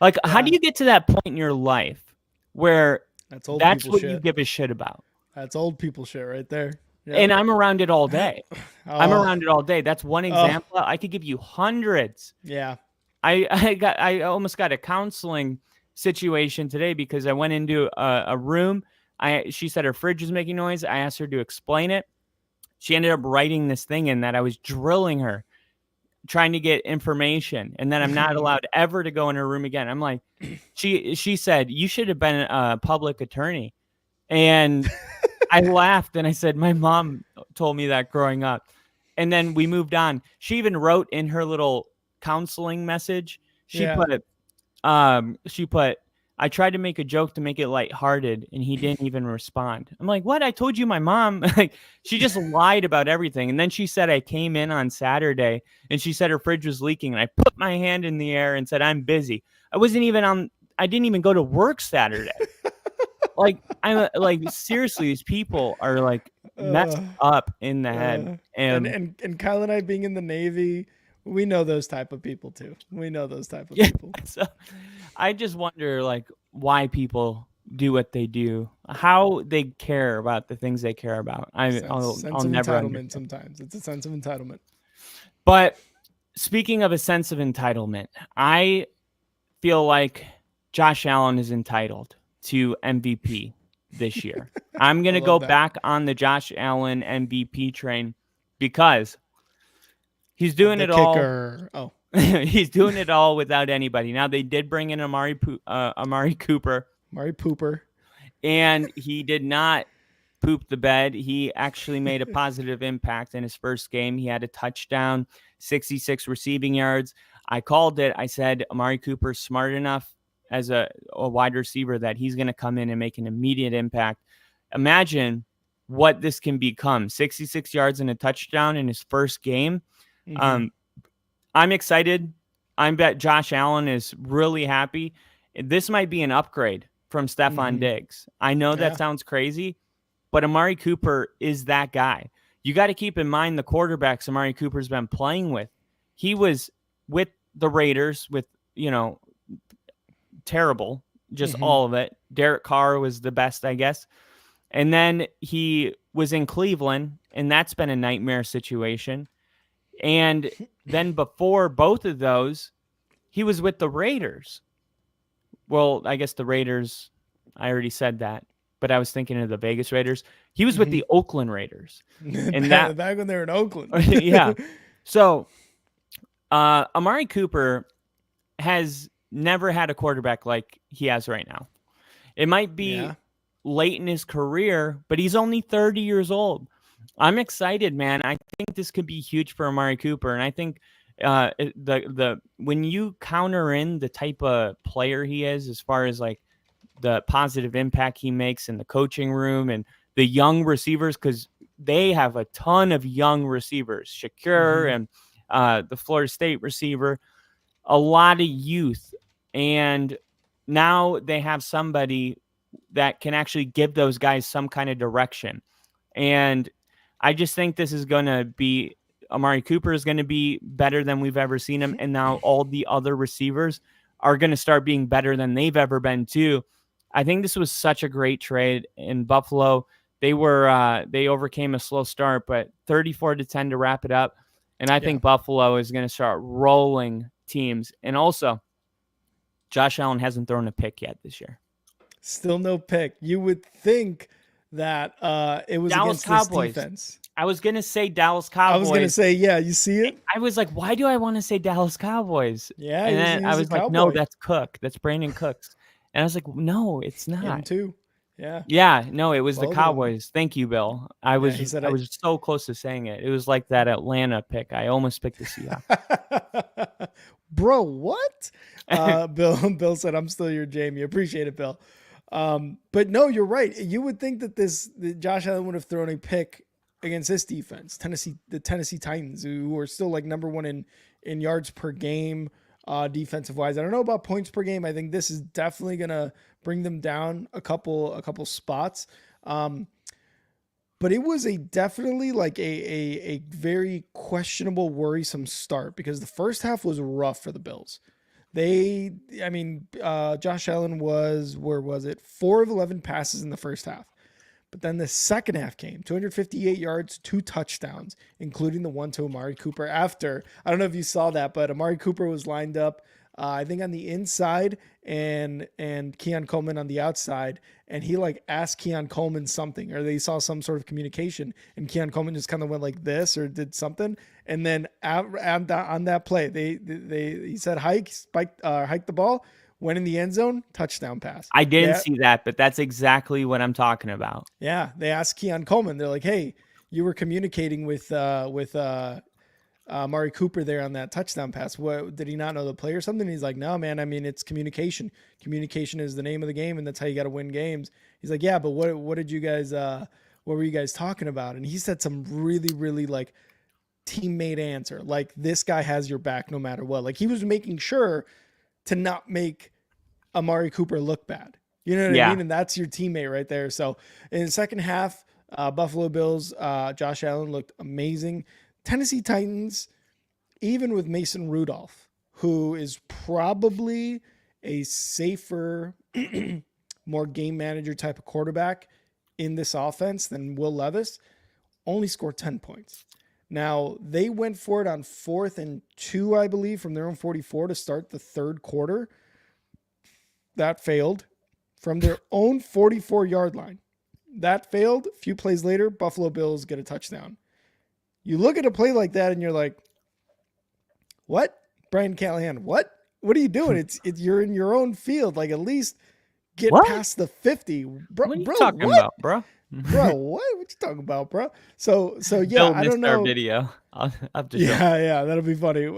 Like, how do you get to that point in your life where that's what you give a shit about? That's old people shit right there. Yep. And I'm around it all day. I'm Oh, around it all day. That's one example. I could give you hundreds. yeah. I almost got a counseling situation today because I went into a room. She said her fridge was making noise. I asked her to explain it. She ended up writing this thing in that I was drilling her, trying to get information, and then I'm not allowed ever to go in her room again. I'm like, she said, you should have been a public attorney. And I laughed and I said, my mom told me that growing up. And then we moved on. She even wrote in her little counseling message, she put, I tried to make a joke to make it lighthearted, and he didn't even respond. I'm like, what? I told you my mom. Like, she just lied about everything. And then she said I came in on Saturday, and she said her fridge was leaking, and I put my hand in the air and said I'm busy. I didn't even go to work Saturday. Like, I'm like, seriously, these people are like messed up in the head. And Kyle and I being in the Navy, we know those type of people too. People. So I just wonder, like, why people do what they do, how they care about the things they care about. I'll never entitlement. Sometimes it's a sense of entitlement. But speaking of a sense of entitlement, I feel like Josh Allen is entitled to MVP this year. I'm going to go back on the Josh Allen MVP train because he's doing it all. He's doing it all without anybody. Now, they did bring in Amari Cooper. And he did not poop the bed. He actually made a positive impact in his first game. He had a touchdown, 66 receiving yards. I called it. I said Amari Cooper's smart enough as a wide receiver that he's going to come in and make an immediate impact. Imagine what this can become. 66 yards and a touchdown in his first game. Mm-hmm. I'm excited. I bet Josh Allen is really happy. This might be an upgrade from Stephon Diggs. I know that sounds crazy, but Amari Cooper is that guy. You got to keep in mind the quarterbacks Amari Cooper's been playing with. He was with the Raiders with, terrible, just all of it. Derek Carr was the best, I guess. And then he was in Cleveland, and that's been a nightmare situation. And then before both of those, he was with the Raiders. Well, I guess the Raiders, I already said that, but I was thinking of the Vegas Raiders. He was with the Oakland Raiders. And back when they were in Oakland. Yeah. So Amari Cooper has never had a quarterback like he has right now. It might be late in his career, but he's only 30 years old. I'm excited, man. I think this could be huge for Amari Cooper. And I think when you counter in the type of player he is, as far as like the positive impact he makes in the coaching room and the young receivers, because they have a ton of young receivers, Shakur and the Florida State receiver, a lot of youth. And now they have somebody that can actually give those guys some kind of direction. And I just think this is going to be, Amari Cooper is going to be better than we've ever seen him. And now all the other receivers are going to start being better than they've ever been too. I think this was such a great trade in Buffalo. They overcame a slow start, but 34-10 to wrap it up. And I think Buffalo is going to start rolling teams. And also, Josh Allen hasn't thrown a pick yet this year. Still no pick. You would think that it was Dallas against Cowboys. this defense. I was going to say Dallas Cowboys. I was going to say, you see it? I was like, why do I want to say Dallas Cowboys? Yeah. And then I was like, no, that's Cook. That's Brandon Cooks. And I was like, no, it's not. Him too. Yeah. Yeah. No, it was the Cowboys. Thank you, Bill. I was so close to saying it. It was like that Atlanta pick. I almost picked the Seahawks. Bro, what? Bill said, I'm still your Jamie. Appreciate it, Bill. But no, you're right. You would think that Josh Allen would have thrown a pick against this defense, the Tennessee Titans, who are still like number one in yards per game, defensive wise. I don't know about points per game. I think this is definitely gonna bring them down a couple spots. But it was definitely like a very questionable, worrisome start because the first half was rough for the Bills. Josh Allen was, 4 of 11 passes in the first half. But then the second half came 258 yards, 2 touchdowns, including the one to Amari Cooper after. I don't know if you saw that, but Amari Cooper was lined up, I think on the inside and Keon Coleman on the outside. And he like asked Keon Coleman something, or they saw some sort of communication, and Keon Coleman just kind of went like this or did something. And then on that play, he said hike the ball, went in the end zone, touchdown pass. I didn't see that, but that's exactly what I'm talking about. Yeah, they asked Keon Coleman. They're like, "Hey, you were communicating with Amari Cooper there on that touchdown pass. What, did he not know the play or something?" He's like, "No, man. I mean, it's communication. Communication is the name of the game, and that's how you got to win games." He's like, "Yeah, but what did you guys? What were you guys talking about?" And he said some really, really like teammate answer, like this guy has your back no matter what. Like he was making sure to not make Amari Cooper look bad. You know what I mean? And that's your teammate right there. So in the second half, Buffalo Bills, Josh Allen looked amazing. Tennessee Titans, even with Mason Rudolph, who is probably a safer, more game manager type of quarterback in this offense than Will Levis, only scored 10 points. Now, they went for it on 4th and 2, I believe, from their own 44 to start the third quarter. That failed from their own 44-yard line. That failed. A few plays later, Buffalo Bills get a touchdown. You look at a play like that and you're like, what? Brian Callahan, what? What are you doing? It's you're in your own field. Like, at least get past the 50. Bro, what are you talking about, bro? Bro, what you talking about, bro? So yeah, I don't know. Our video. I'll have to yeah, that'll be funny.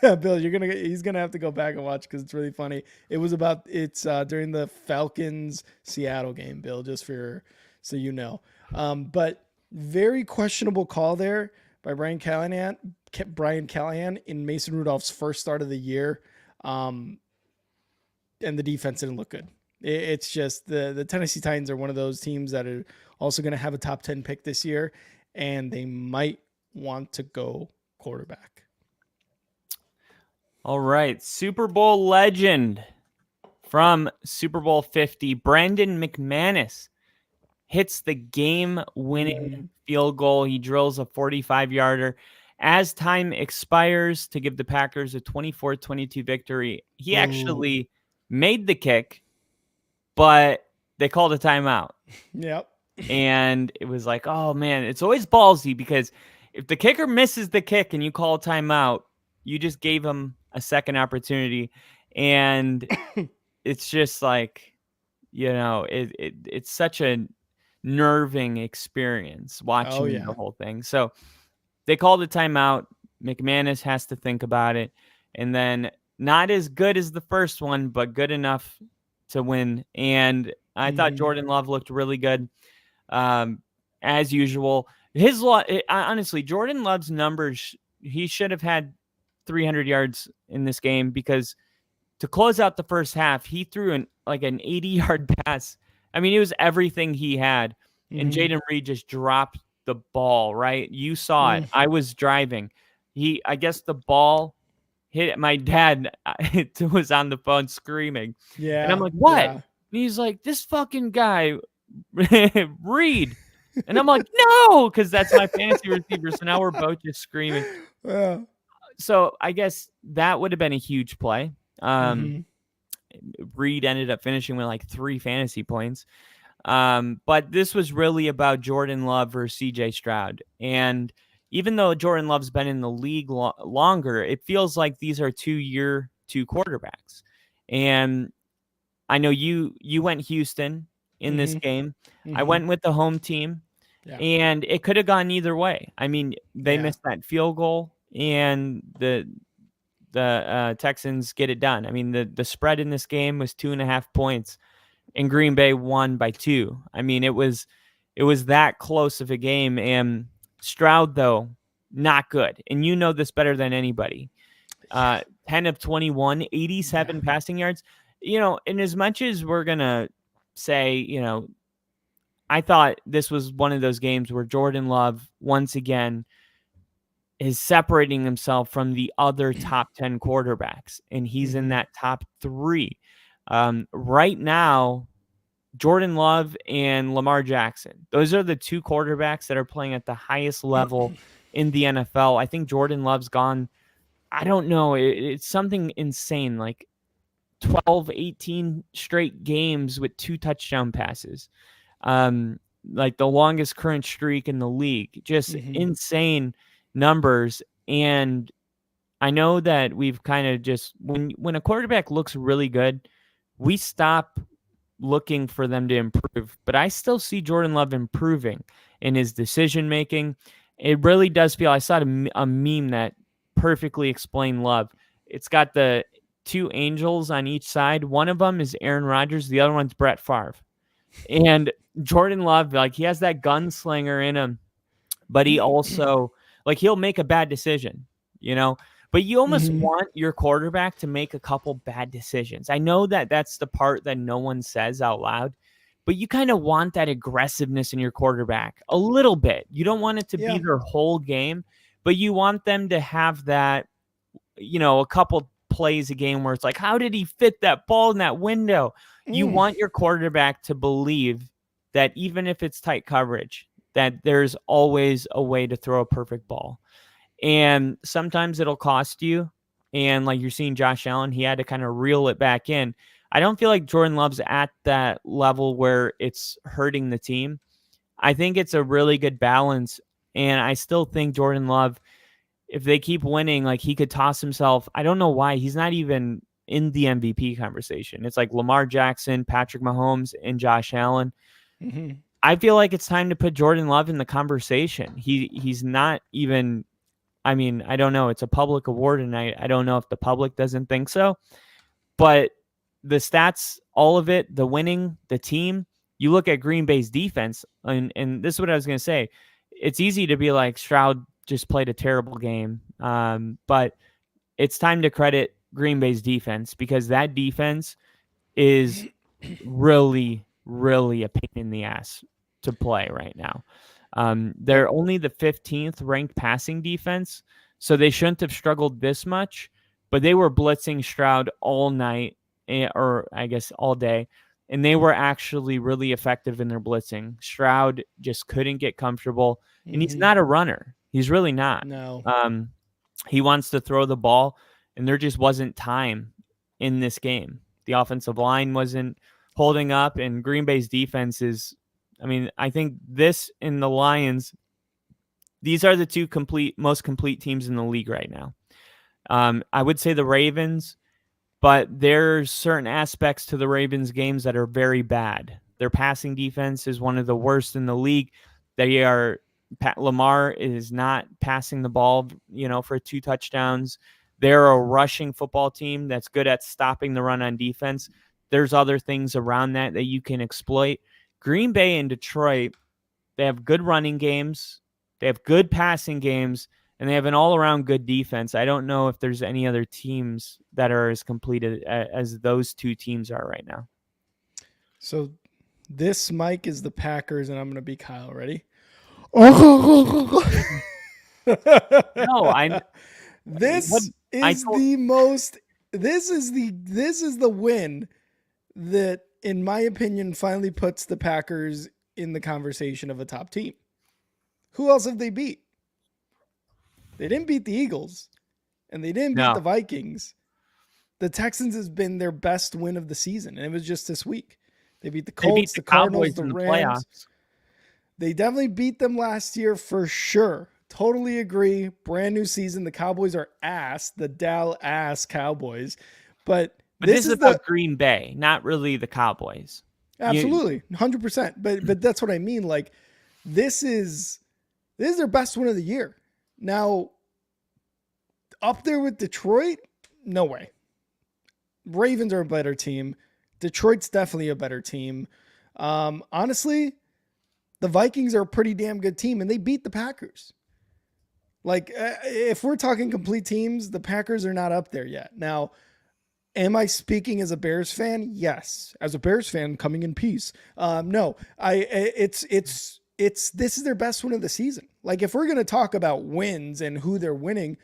Bill, he's gonna have to go back and watch because it's really funny. It's during the Falcons Seattle game, Bill, just so you know. But very questionable call there by Brian Callahan in Mason Rudolph's first start of the year. And the defense didn't look good. It's just the Tennessee Titans are one of those teams that are also going to have a top 10 pick this year, and they might want to go quarterback. All right. Super Bowl legend from Super Bowl 50, Brandon McManus hits the game-winning field goal. He drills a 45-yarder. As time expires to give the Packers a 24-22 victory, he actually made the kick, but they called a timeout. Yep. And it was like, oh, man, it's always ballsy because if the kicker misses the kick and you call a timeout, you just gave him a second opportunity. And it's just like, it's such a nerving experience watching the whole thing. So they called a timeout. McManus has to think about it. And then not as good as the first one, but good enough to win. And I thought Jordan Love looked really good. As usual, honestly, Jordan Love's numbers, he should have had 300 yards in this game because to close out the first half, he threw an 80-yard pass. I mean, it was everything he had. And Jaden Reed just dropped the ball, right? You saw it. I was driving. I guess the ball hit my dad. Was on the phone screaming. Yeah. And I'm like, what? Yeah. And he's like, this fucking guy, Reed. And I'm like, no, because that's my fantasy receiver. So now we're both just screaming. Yeah. So I guess that would have been a huge play. Reed ended up finishing with 3 fantasy points. But this was really about Jordan Love versus CJ Stroud. And even though Jordan Love's been in the league longer, it feels like these are 2-year 2 quarterbacks. And I know you went Houston in this game. I went with the home team, and it could have gone either way. I mean, they missed that field goal, and the Texans get it done. I mean, the spread in this game was 2.5 points, and Green Bay won by 2. I mean, it was that close of a game. And Stroud, though, not good. And you know this better than anybody. 10 of 21, 87 passing yards. And as much as we're going to say, I thought this was one of those games where Jordan Love, once again, is separating himself from the other top 10 quarterbacks. And he's in that top 3. Right now, Jordan Love and Lamar Jackson. Those are the two quarterbacks that are playing at the highest level in the NFL. I think Jordan Love's gone, I don't know, it's something insane, like 12, 18 straight games with 2 touchdown passes. Like the longest current streak in the league. Just insane numbers. And I know that we've kind of just, when a quarterback looks really good, we stop looking for them to improve. But I still see Jordan Love improving in his decision making. It really does feel, I saw a meme that perfectly explained Love. It's got the 2 angels on each side. One of them is Aaron Rodgers. The other one's Brett Favre. And Jordan Love, like, he has that gunslinger in him, but he also, like, he'll make a bad decision, you know? But you almost want your quarterback to make a couple bad decisions. I know that that's the part that no one says out loud, but you kind of want that aggressiveness in your quarterback a little bit. You don't want it to be their whole game, but you want them to have that, you know, a couple plays a game where it's like, how did he fit that ball in that window? You want your quarterback to believe that even if it's tight coverage, that there's always a way to throw a perfect ball. And sometimes it'll cost you. And like you're seeing Josh Allen, he had to kind of reel it back in. I don't feel like Jordan Love's at that level where it's hurting the team. I think it's a really good balance. And I still think Jordan Love, if they keep winning, like, he could toss himself. I don't know why he's not even in the MVP conversation. It's like Lamar Jackson, Patrick Mahomes, and Josh Allen. I feel like it's time to put Jordan Love in the conversation. He's not even, I mean, I don't know. It's a public award, and I don't know if the public doesn't think so. But the stats, all of it, the winning, the team, you look at Green Bay's defense, and this is what I was going to say. It's easy to be like, Stroud just played a terrible game. But it's time to credit Green Bay's defense, because that defense is really, really a pain in the ass to play right now. They're only the 15th ranked passing defense, so they shouldn't have struggled this much, but they were blitzing Stroud all night, or I guess all day, and they were actually really effective in their blitzing. Stroud just couldn't get comfortable, and he's not a runner. He's really not. No. He wants to throw the ball, and there just wasn't time in this game. The offensive line wasn't holding up, and Green Bay's defense is, I mean, I think this and the Lions, these are the 2 most complete teams in the league right now. I would say the Ravens, but there's certain aspects to the Ravens games that are very bad. Their passing defense is one of the worst in the league. Lamar is not passing the ball, you know, for 2 touchdowns. They're a rushing football team that's good at stopping the run on defense. There's other things around that you can exploit. Green Bay and Detroit, they have good running games, they have good passing games, and they have an all-around good defense. I don't know if there's any other teams that are as completed as those 2 teams are right now. So this, Mike, is the Packers, and I'm going to be Kyle. Ready? No, This is the win that, in my opinion, finally puts the Packers in the conversation of a top team. Who else have they beat? They didn't beat the Eagles, and they didn't beat the Vikings. The Texans has been their best win of the season, and it was just this week. They beat the Colts, the Cardinals, the Rams. They definitely beat them last year for sure. Totally agree. Brand new season. The Cowboys are ass. The Dal ass Cowboys. But this is about Green Bay, not really the Cowboys. Absolutely. 100%. But that's what I mean. Like, this is their best win of the year. Now, up there with Detroit, no way. Ravens are a better team. Detroit's definitely a better team. Honestly, the Vikings are a pretty damn good team, and they beat the Packers. Like, if we're talking complete teams, the Packers are not up there yet. Now, am I speaking as a Bears fan? Yes. As a Bears fan, coming in peace. No, this is their best win of the season. Like, if we're going to talk about wins and who they're winning,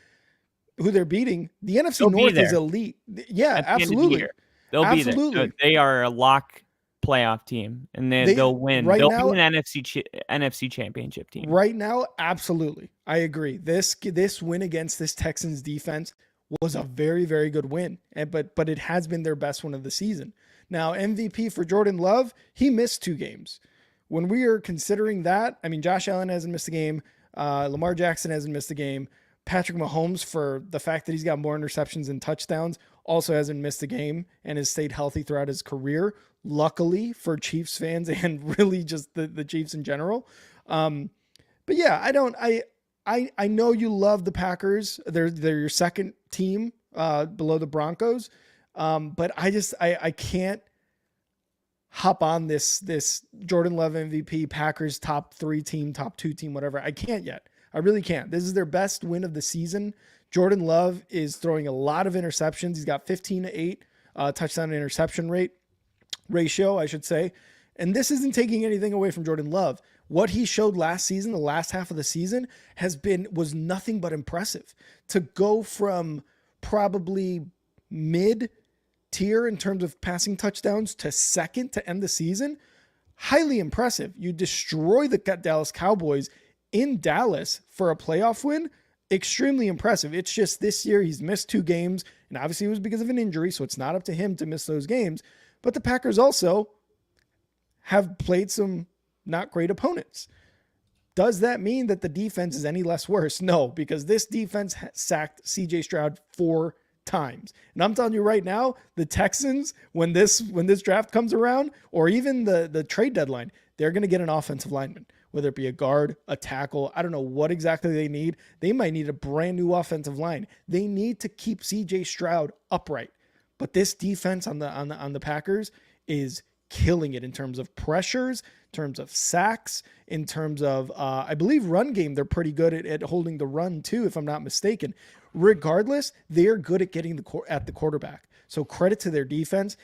who they're beating, the NFC North is elite. Yeah, absolutely. They'll be there. They are a lock playoff team, and they'll win. Right They'll now, be an NFC championship team. Right now, absolutely. I agree. This win against this Texans defense was a very, very good win. But it has been their best one of the season. Now, MVP for Jordan Love, he missed 2 games. When we are considering that, I mean, Josh Allen hasn't missed a game. Lamar Jackson hasn't missed a game. Patrick Mahomes, for the fact that he's got more interceptions than touchdowns, also hasn't missed a game and has stayed healthy throughout his career. Luckily for Chiefs fans and really just the Chiefs in general. But yeah, I know you love the Packers. They're your second team below the Broncos. But I can't hop on this Jordan Love MVP Packers top 3 team, top 2 team, whatever. I can't yet. I really can't. This is their best win of the season. Jordan Love is throwing a lot of interceptions. He's got 15-8 touchdown to interception ratio, I should say. And this isn't taking anything away from Jordan Love. What he showed last season, the last half of the season, was nothing but impressive. To go from probably mid-tier in terms of passing touchdowns to second to end the season, highly impressive. You destroy the Dallas Cowboys in Dallas for a playoff win. Extremely impressive. It's just this year he's missed 2 games, and obviously it was because of an injury, so it's not up to him to miss those games. But the Packers also have played some not great opponents. Does that mean that the defense is any less worse? No, because this defense sacked CJ Stroud 4 times. And I'm telling you right now, the Texans, when this draft comes around, or even the trade deadline, they're going to get an offensive lineman, whether it be a guard, a tackle. I don't know what exactly they need. They might need a brand new offensive line. They need to keep CJ Stroud upright. But this defense on the Packers is killing it in terms of pressures, in terms of sacks, in terms of, I believe, run game. They're pretty good at holding the run too, if I'm not mistaken. Regardless, they're good at getting at the quarterback. So credit to their defense.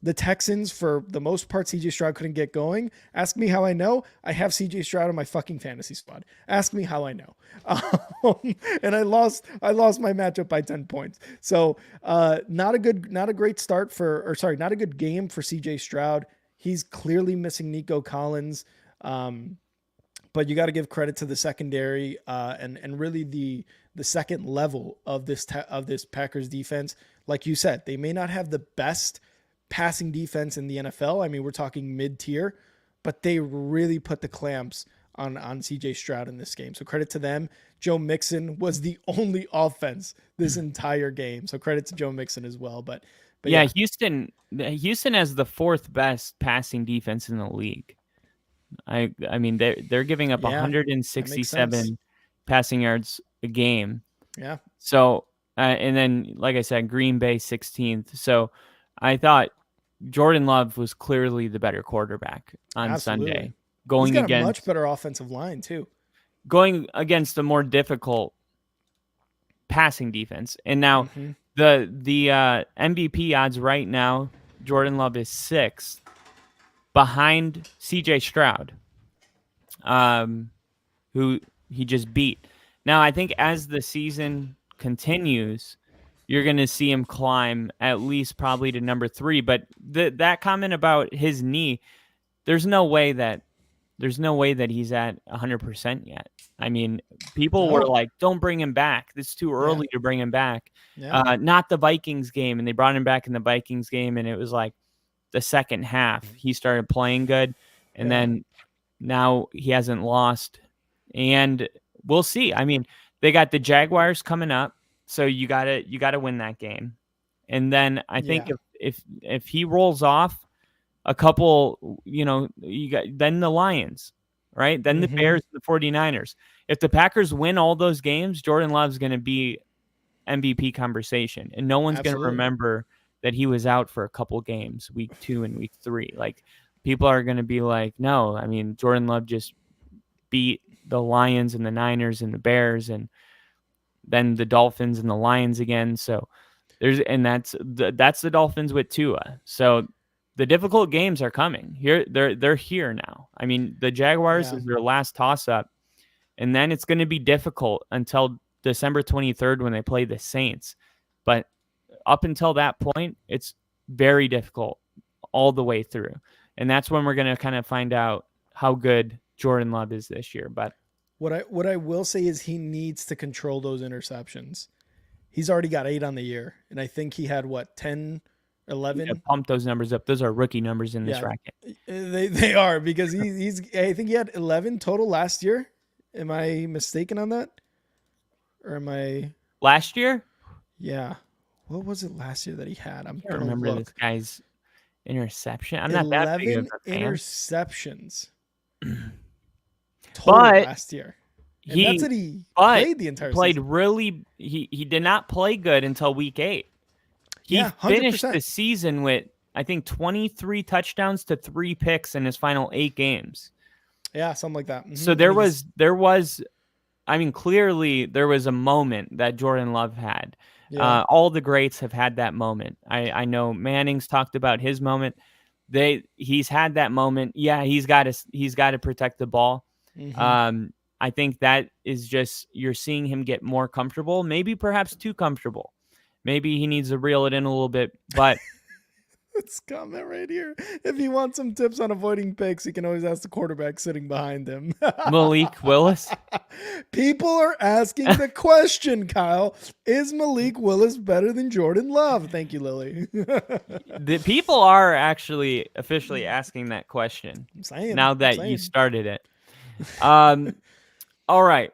The Texans, for the most part, CJ Stroud couldn't get going. Ask me how I know. I have CJ Stroud on my fucking fantasy squad. Ask me how I know. And I lost my matchup by 10 points. So not a good game for CJ Stroud. He's clearly missing Nico Collins. But you got to give credit to the secondary and really the second level of this Packers defense. Like you said, they may not have the best passing defense in the NFL. I mean, we're talking mid-tier, but they really put the clamps on CJ Stroud in this game. So credit to them. Joe Mixon was the only offense this entire game. So credit to Joe Mixon as well. But yeah, Houston has the 4th best passing defense in the league. I mean, they're giving up 167 passing yards a game. Yeah. So, and then, like I said, Green Bay 16th. So I thought Jordan Love was clearly the better quarterback on Sunday. He's got a much better offensive line too. Going against a more difficult passing defense. And now the MVP odds right now, Jordan Love is 6th behind CJ Stroud, who he just beat. Now, I think as the season continues, you're going to see him climb at least probably to number 3. But that comment about his knee, there's no way that he's at 100% yet. I mean, people were like, don't bring him back. It's too early to bring him back. Yeah. Not the Vikings game. And they brought him back in the Vikings game. And it was like the second half, he started playing good. And then now he hasn't lost. And we'll see. I mean, they got the Jaguars coming up. So you gotta win that game, and then I think if he rolls off a couple, then the Lions, right? Then the Bears, the 49ers. If the Packers win all those games, Jordan Love's going to be MVP conversation, and no one's going to remember that he was out for a couple games, week 2 and week 3. Like, people are going to be like, no, I mean, Jordan Love just beat the Lions and the Niners and the Bears and then the Dolphins and the Lions again. So that's the Dolphins with Tua. So the difficult games are coming here. They're here now. I mean, the Jaguars is their last toss up, and then it's going to be difficult until December 23rd when they play the Saints. But up until that point, it's very difficult all the way through. And that's when we're going to kind of find out how good Jordan Love is this year. But what I will say is he needs to control those interceptions. He's already got 8 on the year, and I think he had 10, 11. Pump those numbers up. Those are rookie numbers in this bracket. They are, because he's I think he had 11 total last year. Am I mistaken on that? Or am I last year? Yeah. What was it last year that he had? I'm trying to remember this guy's interception. I'm not that big of a fan. Interceptions. But last year. And that's it. He played the entire season. Really. He did not play good until week 8. He finished the season with, I think, 23 touchdowns to 3 picks in his final 8 games. Yeah, something like that. Mm-hmm. So there was, I mean, clearly there was a moment that Jordan Love had. Yeah. All the greats have had that moment. I know Manning's talked about his moment. He's had that moment. Yeah, he's got to protect the ball. Mm-hmm. I think that is just, you're seeing him get more comfortable, maybe perhaps too comfortable. Maybe he needs to reel it in a little bit, but this comment right here. If he wants some tips on avoiding picks, he can always ask the quarterback sitting behind him. Malik Willis. People are asking the question, Kyle. Is Malik Willis better than Jordan Love? Thank you, Lily. The people are actually officially asking that question. I'm saying, now that you started it. All right.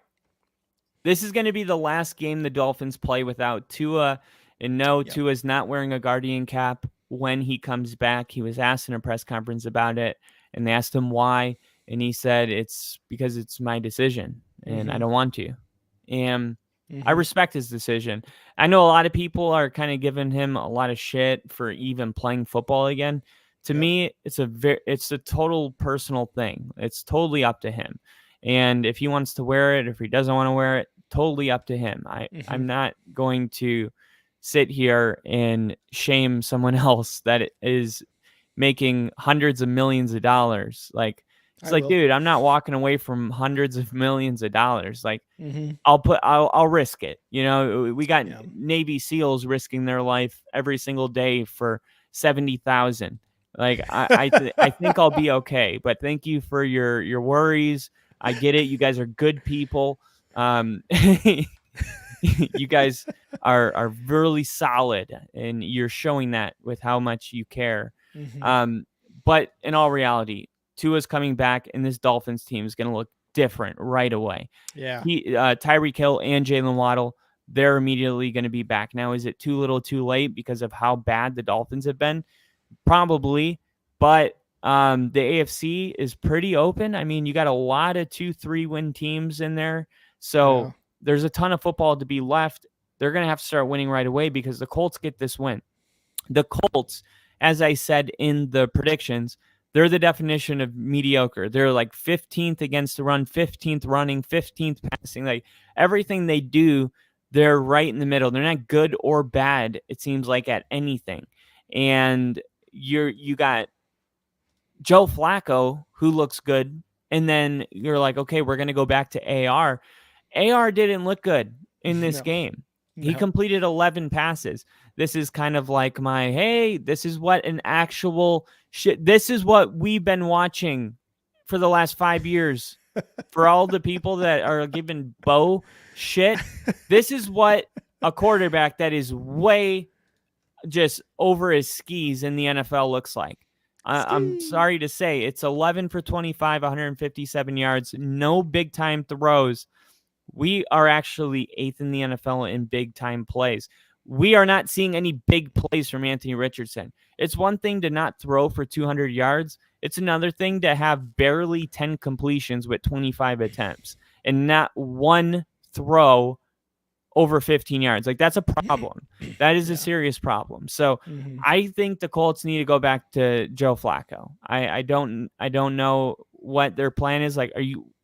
This is going to be the last game the Dolphins play without Tua. And no, Tua's not wearing a Guardian cap when he comes back. He was asked in a press conference about it, and they asked him why. And he said, it's because it's my decision and I don't want to. And I respect his decision. I know a lot of people are kind of giving him a lot of shit for even playing football again. To me, it's a total personal thing. It's totally up to him. And if he wants to wear it, if he doesn't want to wear it, totally up to him. I'm not going to sit here and shame someone else that is making hundreds of millions of dollars. Like, it's dude, I'm not walking away from hundreds of millions of dollars. Like, I'll risk it. You know, we got Navy SEALs risking their life every single day for 70,000. Like, I think I'll be okay. But thank you for your worries. I get it. You guys are good people. You guys are really solid, and you're showing that with how much you care. But in all reality, Tua's coming back, and this Dolphins team is going to look different right away. Yeah. Tyreek Hill and Jalen Waddle, they're immediately going to be back. Now, is it too little too late because of how bad the Dolphins have been? Probably, but the AFC is pretty open. I mean, you got a lot of 2-3 win teams in there. So there's a ton of football to be left. They're going to have to start winning right away because the Colts get this win. The Colts, as I said in the predictions, they're the definition of mediocre. They're like 15th against the run, 15th running, 15th passing. Like, everything they do, they're right in the middle. They're not good or bad, it seems like, at anything. And you got Joe Flacco, who looks good, and then you're like, okay, we're going to go back to AR. AR didn't look good in this game. He completed 11 passes. This is kind of like this is what an actual shit. This is what we've been watching for the last 5 years. For all the people that are giving Bo shit, this is what a quarterback that is way just over his skis in the NFL looks like. I'm sorry to say, it's 11 for 25, 157 yards, no big time throws. We are actually 8th in the NFL in big time plays. We are not seeing any big plays from Anthony Richardson. It's one thing to not throw for 200 yards. It's another thing to have barely 10 completions with 25 attempts and not one throw over 15 yards. Like, that's a problem. That is a serious problem. So I think the Colts need to go back to Joe Flacco. I don't know what their plan is. Like,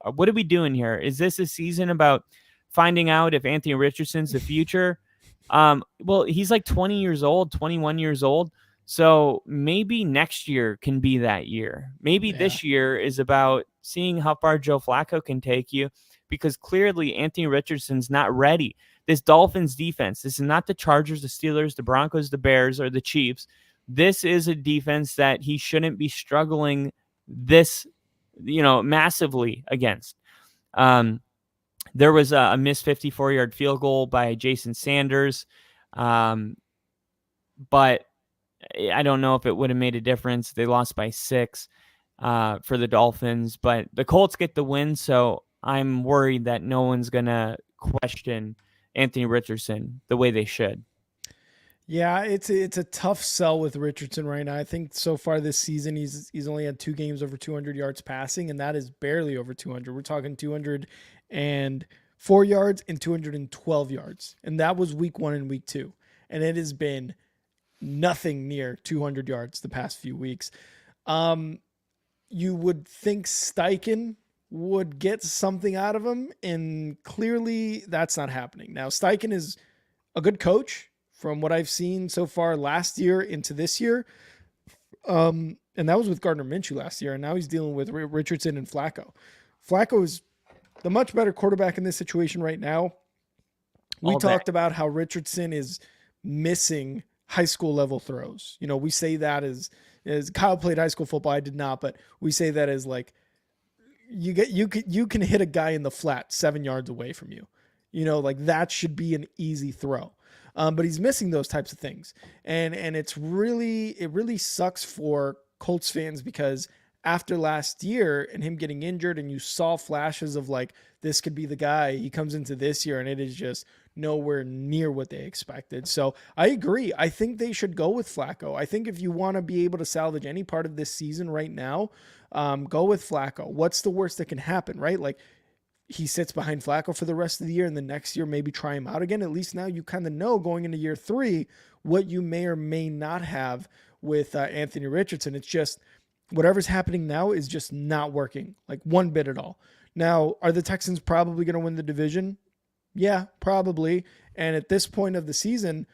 what are we doing here? Is this a season about finding out if Anthony Richardson's the future? Well, he's like 20 years old, 21 years old. So maybe next year can be that year. Maybe this year is about seeing how far Joe Flacco can take you, because clearly Anthony Richardson's not ready. This Dolphins defense, this is not the Chargers, the Steelers, the Broncos, the Bears, or the Chiefs. this is a defense that he shouldn't be struggling this, massively against. There was a missed 54-yard field goal by Jason Sanders, but I don't know if it would have made a difference. They lost by 6 for the Dolphins, but the Colts get the win, so I'm worried that no one's going to question Anthony Richardson the way they should. Yeah, it's a tough sell with Richardson right now. I think so far this season he's only had 2 games over 200 yards passing, and that is barely over 200. We're talking 204 yards and 212 yards, and that was week 1 and week 2, and it has been nothing near 200 yards the past few weeks. You would think Steichen would get something out of him, and clearly that's not happening. Now, Steichen is a good coach from what I've seen so far last year into this year. And that was with Gardner Minshew last year, and now he's dealing with Richardson and Flacco. Flacco is the much better quarterback in this situation right now. We talked about how Richardson is missing high school level throws. We say that as Kyle played high school football. I did not, but we say that as like you can hit a guy in the flat 7 yards away from you. Like that should be an easy throw. But he's missing those types of things. And it really sucks for Colts fans, because after last year and him getting injured, and you saw flashes of like, this could be the guy, he comes into this year and it is just nowhere near what they expected. So I agree. I think they should go with Flacco. I think if you want to be able to salvage any part of this season right now, go with Flacco. What's the worst that can happen, right? Like, he sits behind Flacco for the rest of the year, and the next year maybe try him out again. At least now you kind of know going into year 3 what you may or may not have with Anthony Richardson. It's just whatever's happening now is just not working, like one bit at all. Now, are the Texans probably going to win the division? Yeah, probably. And at this point of the season,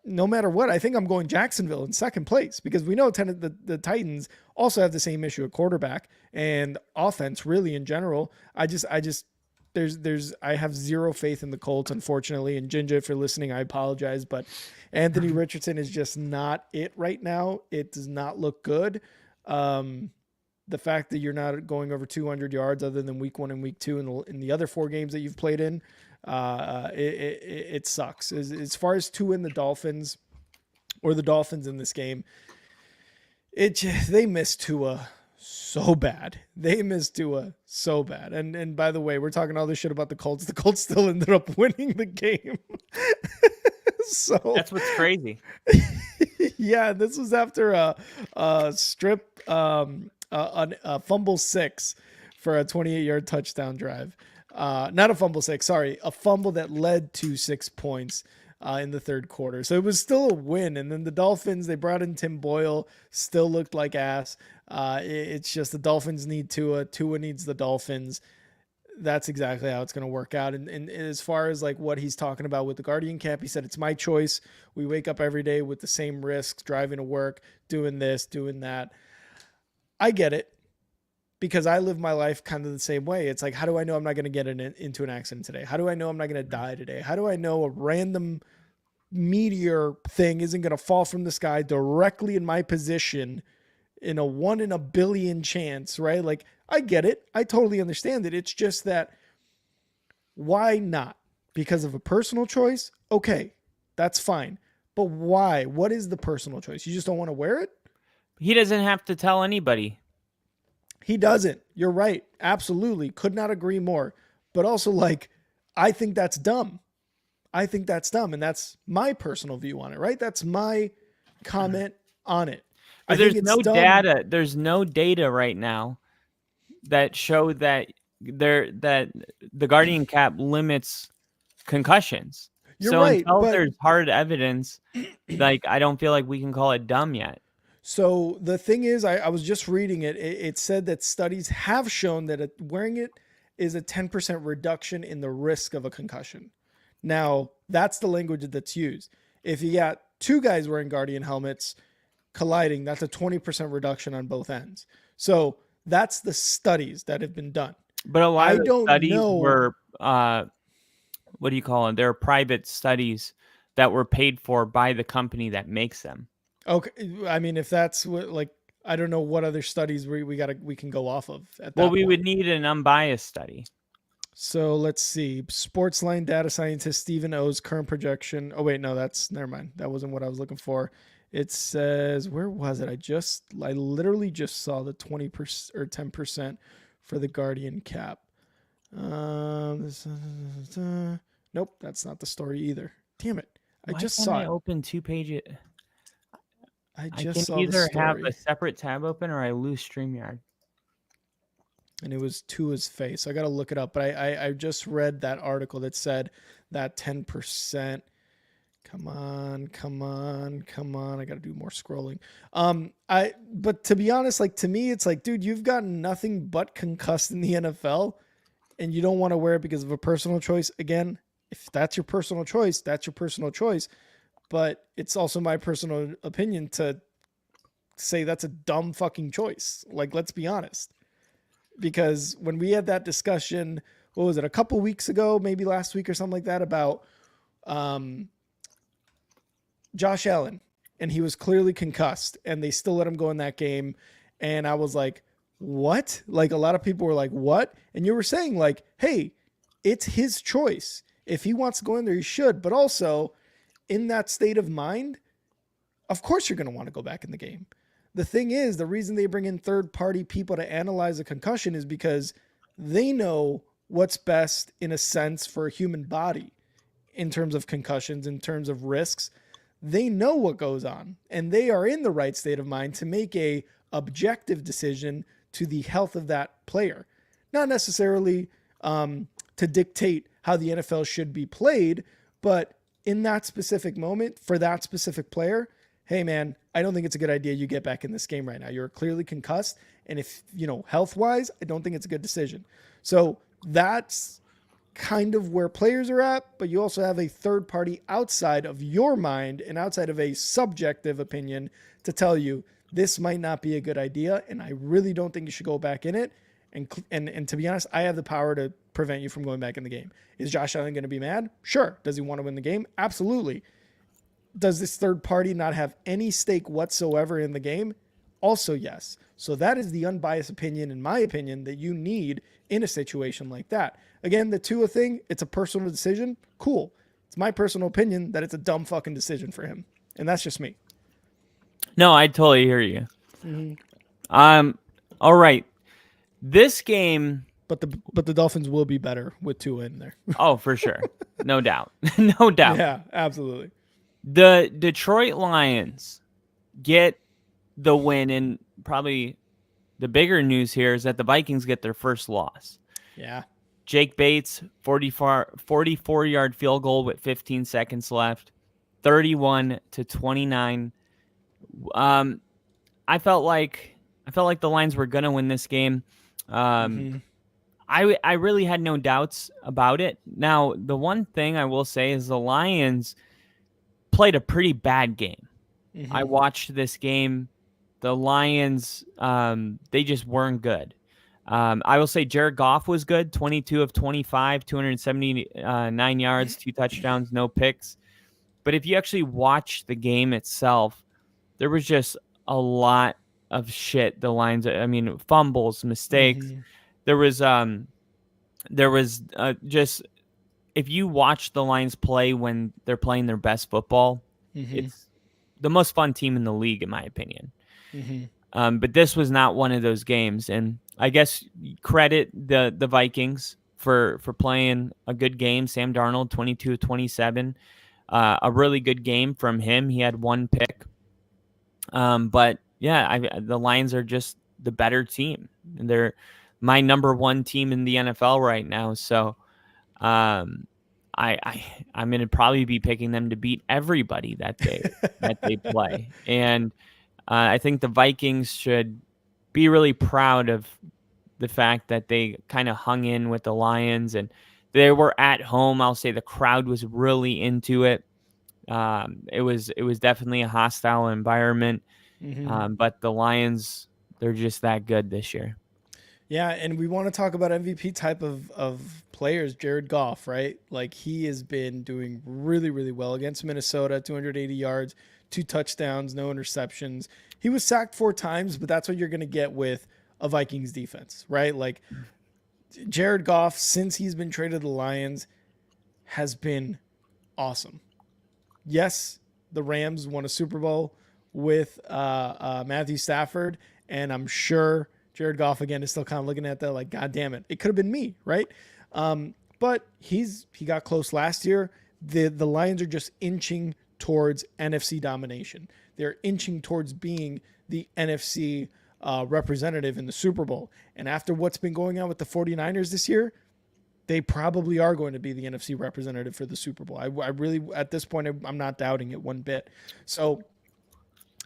no matter what, I think I'm going Jacksonville in second place, because we know the Titans also have the same issue at quarterback and offense really in general. I have zero faith in the Colts, unfortunately. And Ginger, if you're listening, I apologize, but Anthony Richardson is just not it right now. It does not look good. The fact that you're not going over 200 yards other than week 1 and week 2 in the other 4 games that you've played in, it sucks. As far as to win the Dolphins in this game, they missed Tua so bad. And by the way, we're talking all this shit about the Colts. The Colts still ended up winning the game. So that's what's crazy. Yeah, this was after a strip, a fumble 6 for a 28-yard touchdown drive. Not a fumble 6, sorry, a fumble that led to 6 points in the third quarter. So it was still a win. And then the Dolphins, they brought in Tim Boyle, still looked like ass. It's just the Dolphins need Tua. Tua needs the Dolphins. That's exactly how it's going to work out. And as far as like what he's talking about with the Guardian Camp, he said, it's my choice. We wake up every day with the same risks, driving to work, doing this, doing that. I get it, because I live my life kind of the same way. It's like, how do I know I'm not going to get into an accident today? How do I know I'm not going to die today? How do I know a random meteor thing isn't going to fall from the sky directly in my position in a 1 in a billion chance, right? Like, I get it. I totally understand it. It's just that, why not? Because of a personal choice? Okay, that's fine. But why? What is the personal choice? You just don't want to wear it? He doesn't have to tell anybody. He doesn't. You're right. Absolutely. Could not agree more. But also, like, I think that's dumb. And that's my personal view on it, right? That's my comment on it. But there's no data. There's no data right now that show that the Guardian Cap limits concussions. You're right. Until there's hard evidence, like, I don't feel like we can call it dumb yet. So the thing is, I was just reading it. It said that studies have shown that wearing it is a 10% reduction in the risk of a concussion. Now, that's the language that's used. If you got 2 guys wearing Guardian helmets colliding, that's a 20% reduction on both ends. So that's the studies that have been done. But a lot of the studies were, what do you call them? They're private studies that were paid for by the company that makes them. Okay, I mean, if that's what, like, I don't know what other studies we can go off of at Well, that we would point. need an unbiased study. So let's see. Sportsline data scientist Stephen O's current projection. Oh wait, no, that's never mind. That wasn't what I was looking for. It says, where was it? I literally just saw the 20% or 10% for the Guardian cap. Nope, that's not the story either. Damn it. I Why just can't saw I it. open 2 pages? I I just can saw the either have a story. separate tab open or I lose StreamYard. And it was to his face. I got to look it up. But I just read that article that said that 10%. Come on, come on, come on. I got to do more scrolling. But to be honest, like to me, it's like, dude, you've got nothing but concussed in the NFL and you don't want to wear it because of a personal choice. Again, if that's your personal choice, that's your personal choice. But it's also my personal opinion to say that's a dumb fucking choice. Like, let's be honest. Because when we had that discussion, what was it, a couple weeks ago, maybe last week or something like that, about um, Josh Allen, and he was clearly concussed, and they still let him go in that game. And I was like, what? Like, a lot of people were like, what? And you were saying, like, hey, it's his choice. If he wants to go in there, he should. But also, in that state of mind, of course you're going to want to go back in the game. The thing is, the reason they bring in third party people to analyze a concussion is because they know what's best in a sense for a human body in terms of concussions, in terms of risks. They know what goes on and they are in the right state of mind to make a objective decision to the health of that player. Not necessarily to dictate how the NFL should be played, but in that specific moment for that specific player, hey man, I don't think it's a good idea you get back in this game right now. You're clearly concussed. And if, health wise, I don't think it's a good decision. So that's kind of where players are at, but you also have a third party outside of your mind and outside of a subjective opinion to tell you this might not be a good idea. And I really don't think you should go back in it. And to be honest, I have the power to prevent you from going back in the game. Is Josh Allen going to be mad? Sure. Does he want to win the game? Absolutely. Does this third party not have any stake whatsoever in the game? Also, yes. So that is the unbiased opinion, in my opinion, that you need in a situation like that. Again, the Tua thing, it's a personal decision. Cool. It's my personal opinion that it's a dumb fucking decision for him. And that's just me. No, I totally hear you. All right. This game. But the Dolphins will be better with Tua in there. Oh, for sure. No doubt. No doubt. Yeah, absolutely. The Detroit Lions get the win, and probably the bigger news here is that the Vikings get their first loss. Yeah. Jake Bates, 44-yard field goal with 15 seconds left, 31-29. I felt like the Lions were gonna win this game. I really had no doubts about it. Now, the one thing I will say is the Lions played a pretty bad game. I watched this game. The Lions, they just weren't good. I will say Jared Goff was good, 22 of 25, 279 yards, 2 touchdowns, no picks. But if you actually watch the game itself, there was just a lot of shit. The Lions, I mean, fumbles, mistakes. There was just, if you watch the Lions play when they're playing their best football, it's the most fun team in the league, in my opinion. But this was not one of those games, and I guess credit the Vikings for playing a good game. Sam Darnold, 22 of 27, a really good game from him. He had 1 pick. But yeah, the Lions are just the better team, and they're my number 1 team in the NFL right now. So, I'm going to probably be picking them to beat everybody that they play. And I think the Vikings should be really proud of the fact that they kind of hung in with the Lions, and they were at home. I'll say the crowd was really into it. It was definitely a hostile environment, but the Lions, they're just that good this year. Yeah, and we want to talk about MVP type of players, Jared Goff, right? Like he has been doing really, really well against Minnesota, 280 yards, 2 touchdowns, no interceptions. He was sacked 4 times, but that's what you're going to get with a Vikings defense, right? Like Jared Goff, since he's been traded to the Lions, has been awesome. Yes, the Rams won a Super Bowl with Matthew Stafford, and I'm sure Jared Goff again is still kind of looking at that like, God damn it, it could have been me, right? But he got close last year. The Lions are just inching towards NFC domination. They're inching towards being the NFC representative in the Super Bowl. And after what's been going on with the 49ers this year, they probably are going to be the NFC representative for the Super Bowl. I really, at this point, I'm not doubting it one bit. So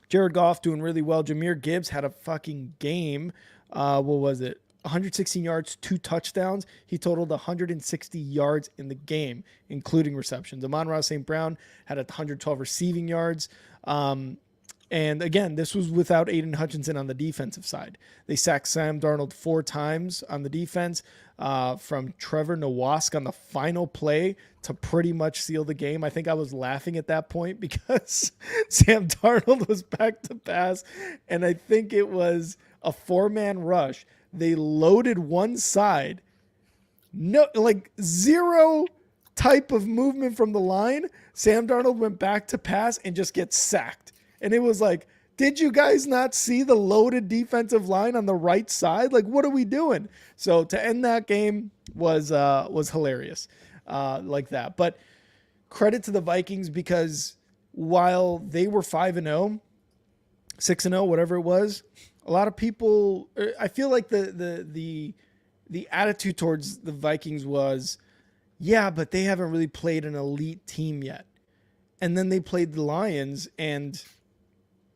Jared Goff doing really well. Jahmyr Gibbs had a fucking game. What was it? 116 yards, 2 touchdowns. He totaled 160 yards in the game, including receptions. Amon-Ra St. Brown had 112 receiving yards. And again, this was without Aiden Hutchinson on the defensive side. They sacked Sam Darnold 4 times on the defense, from Trevor Nowask on the final play to pretty much seal the game. I think I was laughing at that point because Sam Darnold was back to pass, and I think it was a 4-man rush. They loaded one side, no, like zero type of movement from the line. Sam Darnold went back to pass and just gets sacked. And it was like, did you guys not see the loaded defensive line on the right side? Like, what are we doing? So to end that game was hilarious, like that. But credit to the Vikings, because while they were 5-0, 6-0, whatever it was, a lot of people, I feel like the attitude towards the Vikings was, yeah, but they haven't really played an elite team yet. And then they played the Lions, and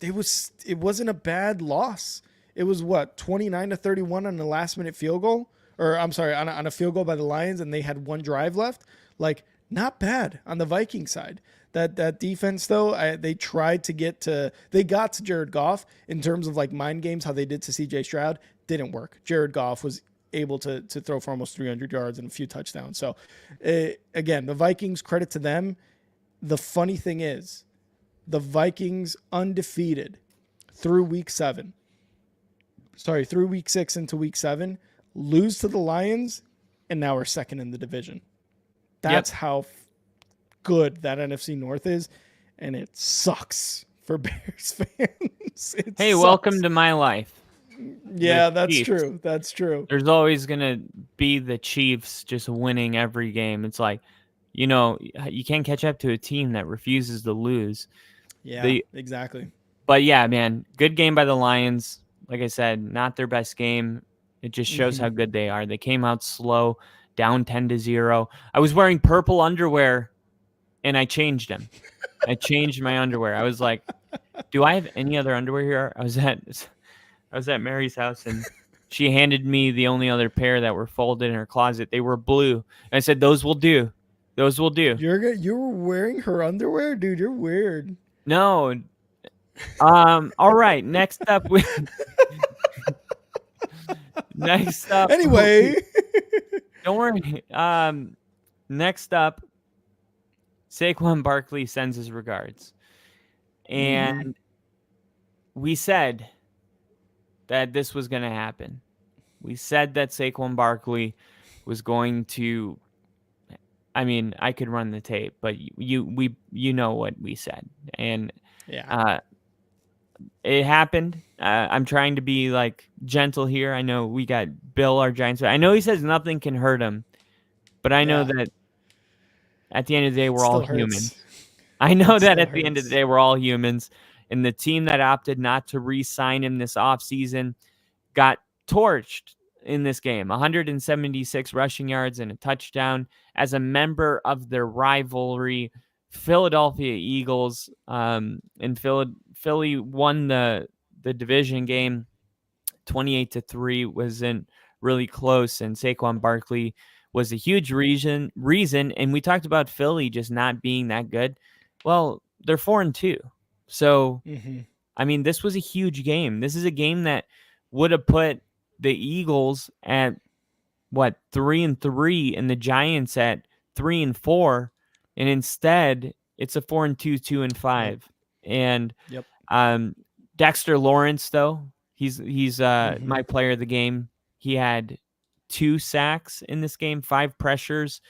it wasn't a bad loss. It was 29-31 on the last minute field goal, or I'm sorry, on a field goal by the Lions, and they had 1 drive left. Like, not bad on the Viking side. That defense, though, they tried to they got to Jared Goff in terms of like mind games, how they did to CJ Stroud. Didn't work. Jared Goff was able to throw for almost 300 yards and a few touchdowns. So again, the Vikings, credit to them. The funny thing is, the Vikings undefeated through week 6 into week 7, lose to the Lions, and now are second in the division. That's how good that NFC North is, and it sucks for Bears fans. Hey, welcome to my life. Yeah, that's Chiefs. True. That's true. There's always going to be the Chiefs just winning every game. It's like, you can't catch up to a team that refuses to lose. Yeah, exactly. But yeah, man, good game by the Lions. Like I said, not their best game. It just shows how good they are. They came out slow, down 10-0. I was wearing purple underwear, and I changed them. I changed my underwear. I was like, do I have any other underwear here? I was at Mary's house, and she handed me the only other pair that were folded in her closet. They were blue. And I said, those will do. Those will do. You were wearing her underwear? Dude, you're weird. No. All right. Next up. Next up. Anyway. Don't worry. Next up, Saquon Barkley sends his regards. And we said that this was going to happen. We said that Saquon Barkley was going to, I mean, I could run the tape, but you know what we said. And it happened. I'm trying to be like gentle here. I know we got Bill, our Giants fan. I know he says nothing can hurt him, but I know that at the end of the day, we're all human. I know that at the end of the day, we're all humans. And the team that opted not to re-sign him this offseason got torched in this game. 176 rushing yards and a touchdown as a member of their rivalry, Philadelphia Eagles. And Philly won the division game 28-3. Wasn't really close, and Saquon Barkley was a huge reason. And we talked about Philly just not being that good. Well, they're 4-2. So, I mean, this was a huge game. This is a game that would have put the Eagles at 3-3 and the Giants at 3-4. And instead it's a 4-2, 2-5. And Yep. Dexter Lawrence, though, he's my Mhm. player of the game. He had 2 sacks in this game, 5 pressures.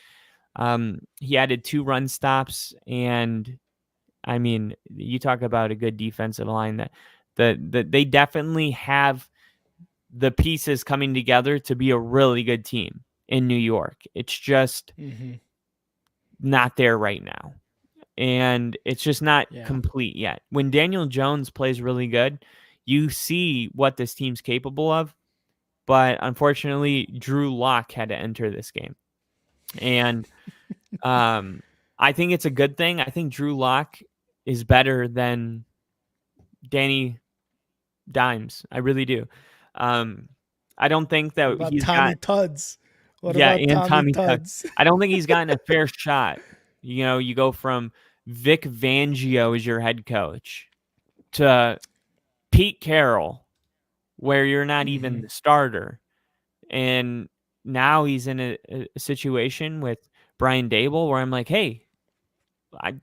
He added 2 run stops, and I mean, you talk about a good defensive line that they definitely have the pieces coming together to be a really good team in New York. It's just Mhm. not there right now. And it's just not Yeah. complete yet. When Daniel Jones plays really good, you see what this team's capable of. But unfortunately, Drew Lock had to enter this game. And I think it's a good thing. I think Drew Lock is better than Danny Dimes. I really do. Um, I don't think What that about he's got, Tommy Tuds? What yeah, about and Tommy Tommy Tuck. Tuds? I don't think he's gotten a fair shot. You know, you go from Vic Fangio as your head coach to Pete Carroll, where you're not even Mhm. the starter. And now he's in a situation with Brian Dable where I'm like, hey,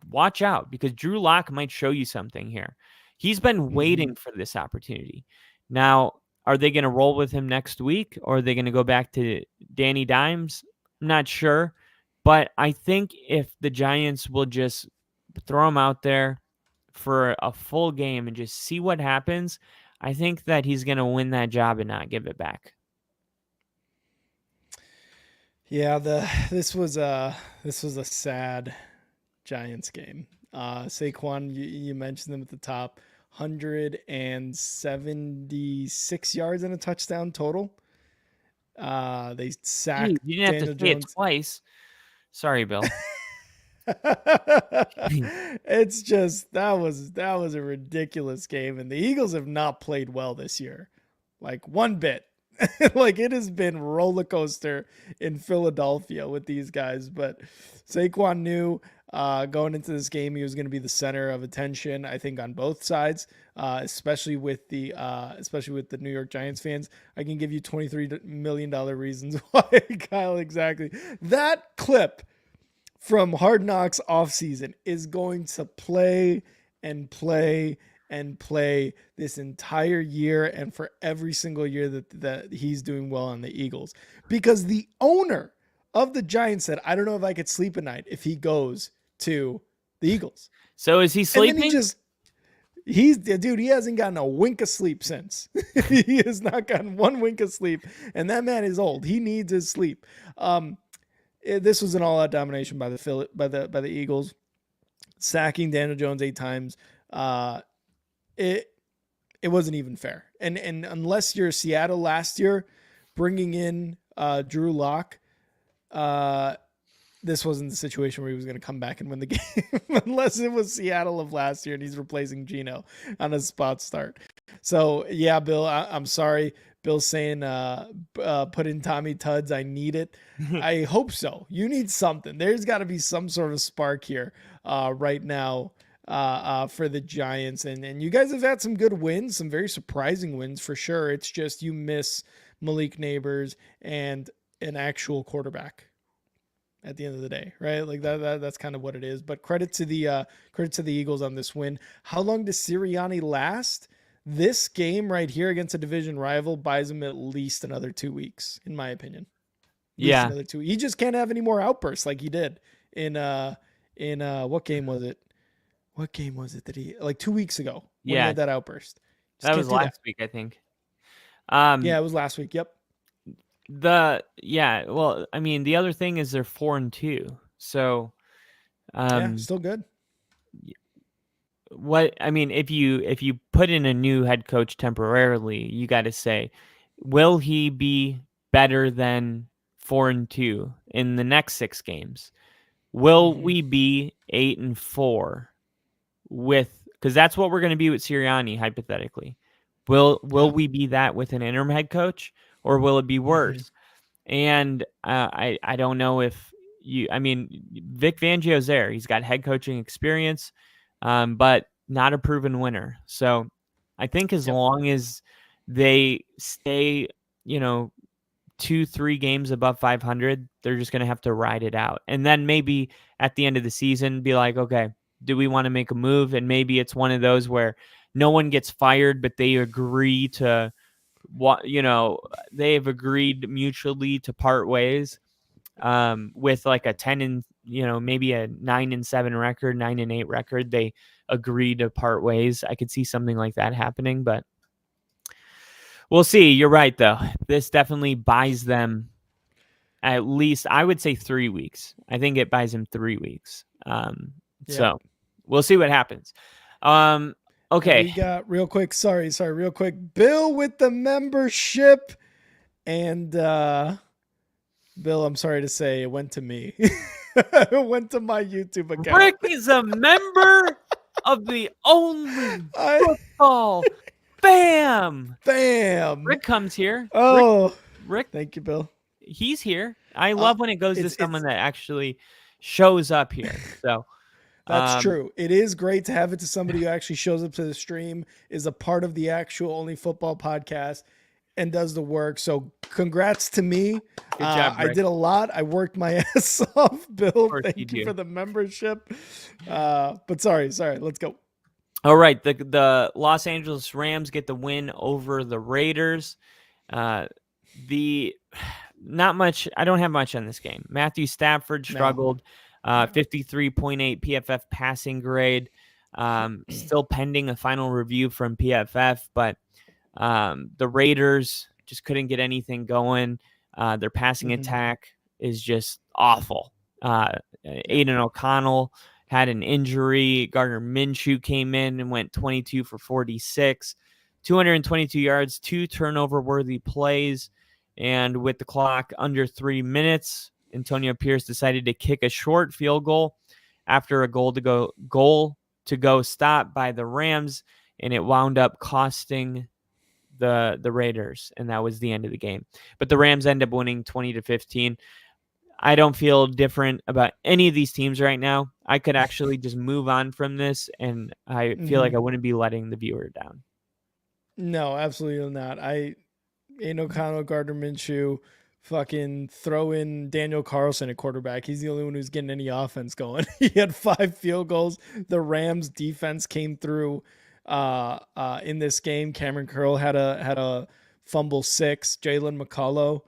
watch out because Drew Lock might show you something here. He's been Mhm. waiting for this opportunity. Now, are they going to roll with him next week or are they going to go back to Danny Dimes? I'm not sure. But I think if the Giants will just throw him out there for a full game and just see what happens, I think that he's going to win that job and not give it back. Yeah, this was a sad Giants game. Saquon, you mentioned them at the top, 176 yards and a touchdown total. They Geez, sacked you didn't have to Daniel say it Jones. twice. Sorry, Bill. It's just that was a ridiculous game, and the Eagles have not played well this year, like one bit. Like it has been roller coaster in Philadelphia with these guys. But Saquon knew going into this game he was going to be the center of attention. I think on both sides, especially with the New York Giants fans. I can give you $23 million reasons why. Kyle, exactly that clip from Hard Knocks offseason is going to play and play and play this entire year and for every single year that he's doing well on the Eagles. Because the owner of the Giants said, I don't know if I could sleep at night if he goes to the Eagles. So is he And then sleeping? he hasn't gotten a wink of sleep since. He has not gotten one wink of sleep. And that man is old. He needs his sleep. This was an all-out domination by the Eagles, sacking Daniel Jones 8 times. It wasn't even fair. And unless you're Seattle last year, bringing in Drew Lock, this wasn't the situation where he was going to come back and win the game, unless it was Seattle of last year and he's replacing Geno on a spot start. So yeah, Bill, I'm sorry. Bill's saying put in Tommy Tuds. I need it. I hope so. You need something. There's got to be some sort of spark here right now for the Giants. And you guys have had some good wins, some very surprising wins for sure. It's just you miss Malik Neighbors and an actual quarterback at the end of the day, right? Like that's kind of what it is. But credit to the Eagles on this win. How long does Sirianni last? This game right here against a division rival buys him at least another 2 weeks, in my opinion. At least Yeah. another 2. He just can't have any more outbursts like he did in what game was it? What game was it that he like 2 weeks ago when he Yeah. had that outburst? Just That can't was do that. last week, I think. Yeah, it was last week. Yep. Well, I mean, the other thing is they're 4-2. So, Yeah, still good. if you put in a new head coach temporarily, you got to say, will he be better than 4-2 in the next 6 games? Will we be 8-4 because that's what we're going to be with Sirianni hypothetically. Will we be that with an interim head coach, or will it be worse? And I don't know if Vic Fangio's there. He's got head coaching experience, but not a proven winner. So I think as long as they stay, 2-3 games above 500, they're just going to have to ride it out. And then maybe at the end of the season, be like, okay, Do we want to make a move? And maybe it's one of those where no one gets fired, but they agree to they've agreed mutually to part ways, with like a 10 and, maybe a 9-7 record, 9-8 record. They agree to part ways. I could see something like that happening, but we'll see. You're right, though. This definitely buys them at least, I would say, 3 weeks. I think it buys them 3 weeks. So we'll see what happens. Okay. And we got real quick. Real quick. Bill with the membership. And Bill, I'm sorry to say, it went to me. It went to my YouTube account. Rick is a member of the Only Football. Bam! Rick comes here. Oh, Rick. Thank you, Bill. He's here. I love when it goes to someone that actually shows up here. So that's true. It is great to have it to somebody who actually shows up to the stream, is a part of the actual Only Football podcast, and does the work. So congrats to me. Good job, Rick. I did a lot. I worked my ass off, Bill. Thank you for the membership. But sorry. Let's go. All right. The Los Angeles Rams get the win over the Raiders. Not much. I don't have much on this game. Matthew Stafford struggled. 53.8 PFF passing grade. Still pending a final review from PFF, but the Raiders just couldn't get anything going. Their passing attack is just awful. Aiden O'Connell had an injury. Gardner Minshew came in and went 22 for 46, 222 yards, 2 turnover-worthy plays. And with the clock under 3 minutes, Antonio Pierce decided to kick a short field goal after a goal to go stop by the Rams, and it wound up costing the Raiders, and that was the end of the game. But the Rams end up winning 20-15. I don't feel different about any of these teams right now. I could actually just move on from this, and I feel like I wouldn't be letting the viewer down. No, absolutely not. Aiden O'Connell, Gardner Minshew, fucking throw in Daniel Carlson at quarterback. He's the only one who's getting any offense going. He had 5 field goals. The Rams defense came through in this game. Cameron Curl had a fumble 6. Jalen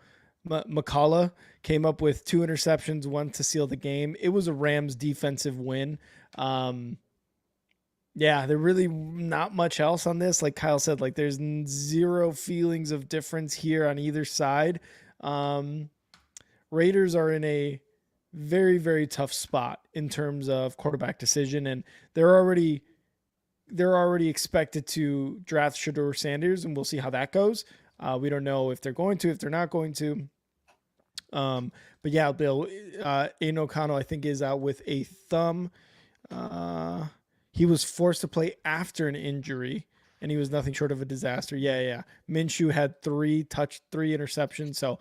McCullough came up with 2 interceptions, 1 to seal the game. It was a Rams defensive win. Yeah, there really not much else on this. Like Kyle said, like there's zero feelings of difference here on either side. Raiders are in a very, very tough spot in terms of quarterback decision, and they're already expected to draft Shedeur Sanders, and we'll see how that goes. We don't know if they're going to, if they're not going to. But yeah, Bill, Aiden O'Connell, I think, is out with a thumb. He was forced to play after an injury, and he was nothing short of a disaster. Yeah. Minshew had 3 interceptions. So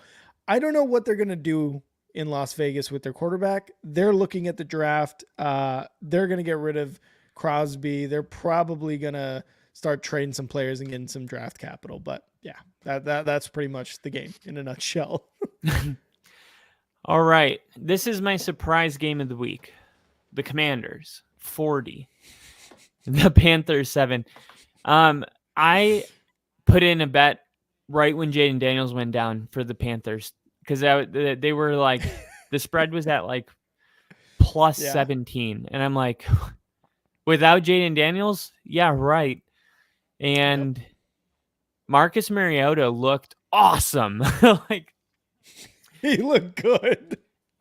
I don't know what they're going to do in Las Vegas with their quarterback. They're looking at the draft. They're going to get rid of Crosby. They're probably going to start trading some players and getting some draft capital. But yeah, that's pretty much the game in a nutshell. All right. This is my surprise game of the week. The Commanders, 40. The Panthers, 7. I put in a bet right when Jaden Daniels went down for the Panthers because they were like, the spread was at like plus 17. And I'm like, without Jaden Daniels? Yeah, right. And Marcus Mariota looked awesome. Like, he looked good.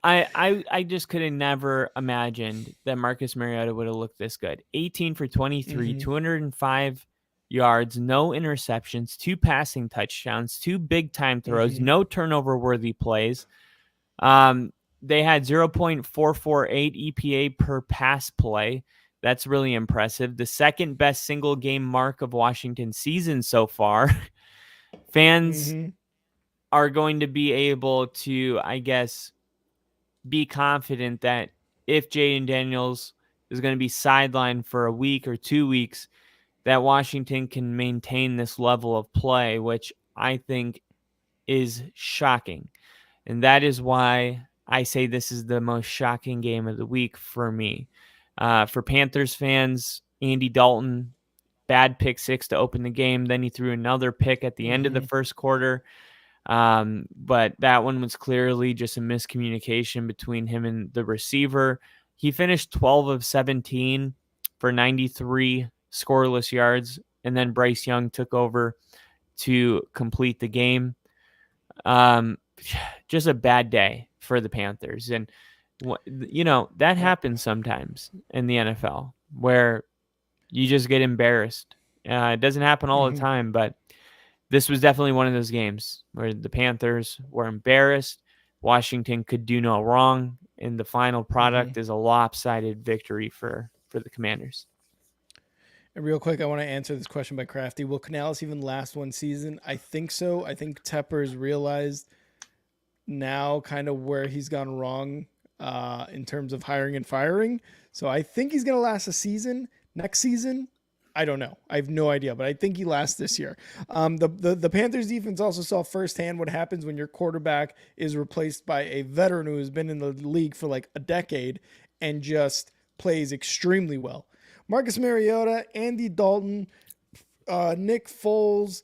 I just could have never imagined that Marcus Mariota would have looked this good. 18 for 23, 205 yards, no interceptions, 2 passing touchdowns, 2 big time throws, no turnover worthy plays. They had 0.448 EPA per pass play. That's really impressive. The second best single game mark of Washington's season so far. Fans are going to be able to, I guess, be confident that if Jaden Daniels is going to be sidelined for a week or 2 weeks, that Washington can maintain this level of play, which I think is shocking. And that is why I say this is the most shocking game of the week for me. For Panthers fans, Andy Dalton, bad pick six to open the game. Then he threw another pick at the end of the first quarter. But that one was clearly just a miscommunication between him and the receiver. He finished 12 of 17 for 93 scoreless yards, and then Bryce Young took over to complete the game. Just a bad day for the Panthers. And, that happens sometimes in the NFL where you just get embarrassed. It doesn't happen all the time, but this was definitely one of those games where the Panthers were embarrassed. Washington could do no wrong, and the final product is a lopsided victory for the Commanders. And real quick, I want to answer this question by Crafty. Will Canales even last one season? I think so. I think Tepper's realized now kind of where he's gone wrong in terms of hiring and firing. So I think he's going to last a season. Next season, I don't know. I have no idea, but I think he lasts this year. The Panthers defense also saw firsthand what happens when your quarterback is replaced by a veteran who has been in the league for like a decade and just plays extremely well. Marcus Mariota, Andy Dalton, Nick Foles,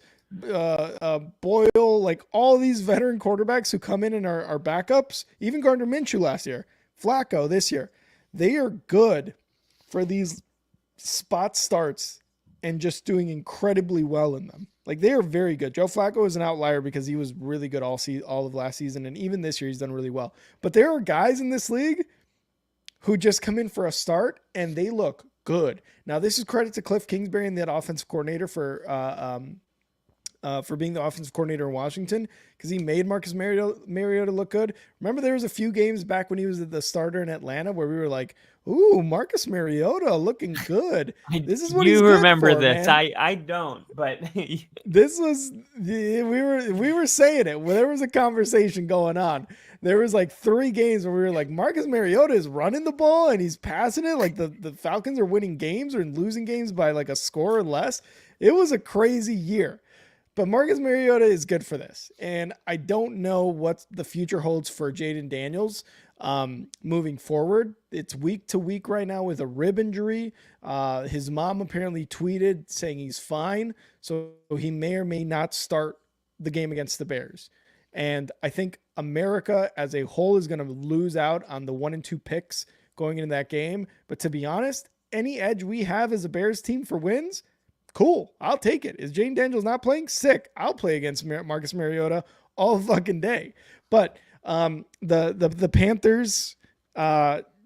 Boyle, like all these veteran quarterbacks who come in and are backups, even Gardner Minshew last year, Flacco this year, they are good for these spot starts and just doing incredibly well in them. Like they are very good. Joe Flacco is an outlier because he was really good all of last season. And even this year, he's done really well. But there are guys in this league who just come in for a start and they look good. Now, this is credit to Cliff Kingsbury and that offensive coordinator for being the offensive coordinator in Washington because he made Marcus Mariota look good. Remember, there was a few games back when he was the starter in Atlanta where we were like, "Ooh, Marcus Mariota looking good." This is what you remember for, this. Man. I don't, but this was we were saying it. Well, there was a conversation going on. There was like 3 games where we were like, Marcus Mariota is running the ball and he's passing it. Like the Falcons are winning games or losing games by like a score or less. It was a crazy year. But Marcus Mariota is good for this. And I don't know what the future holds for Jayden Daniels moving forward. It's week to week right now with a rib injury. His mom apparently tweeted saying he's fine. So he may or may not start the game against the Bears. And I think America as a whole is going to lose out on the 1 and 2 picks going into that game. But to be honest, any edge we have as a Bears team for wins, cool. I'll take it. Is Jayden Daniels not playing? Sick. I'll play against Marcus Mariota all fucking day. But the Panthers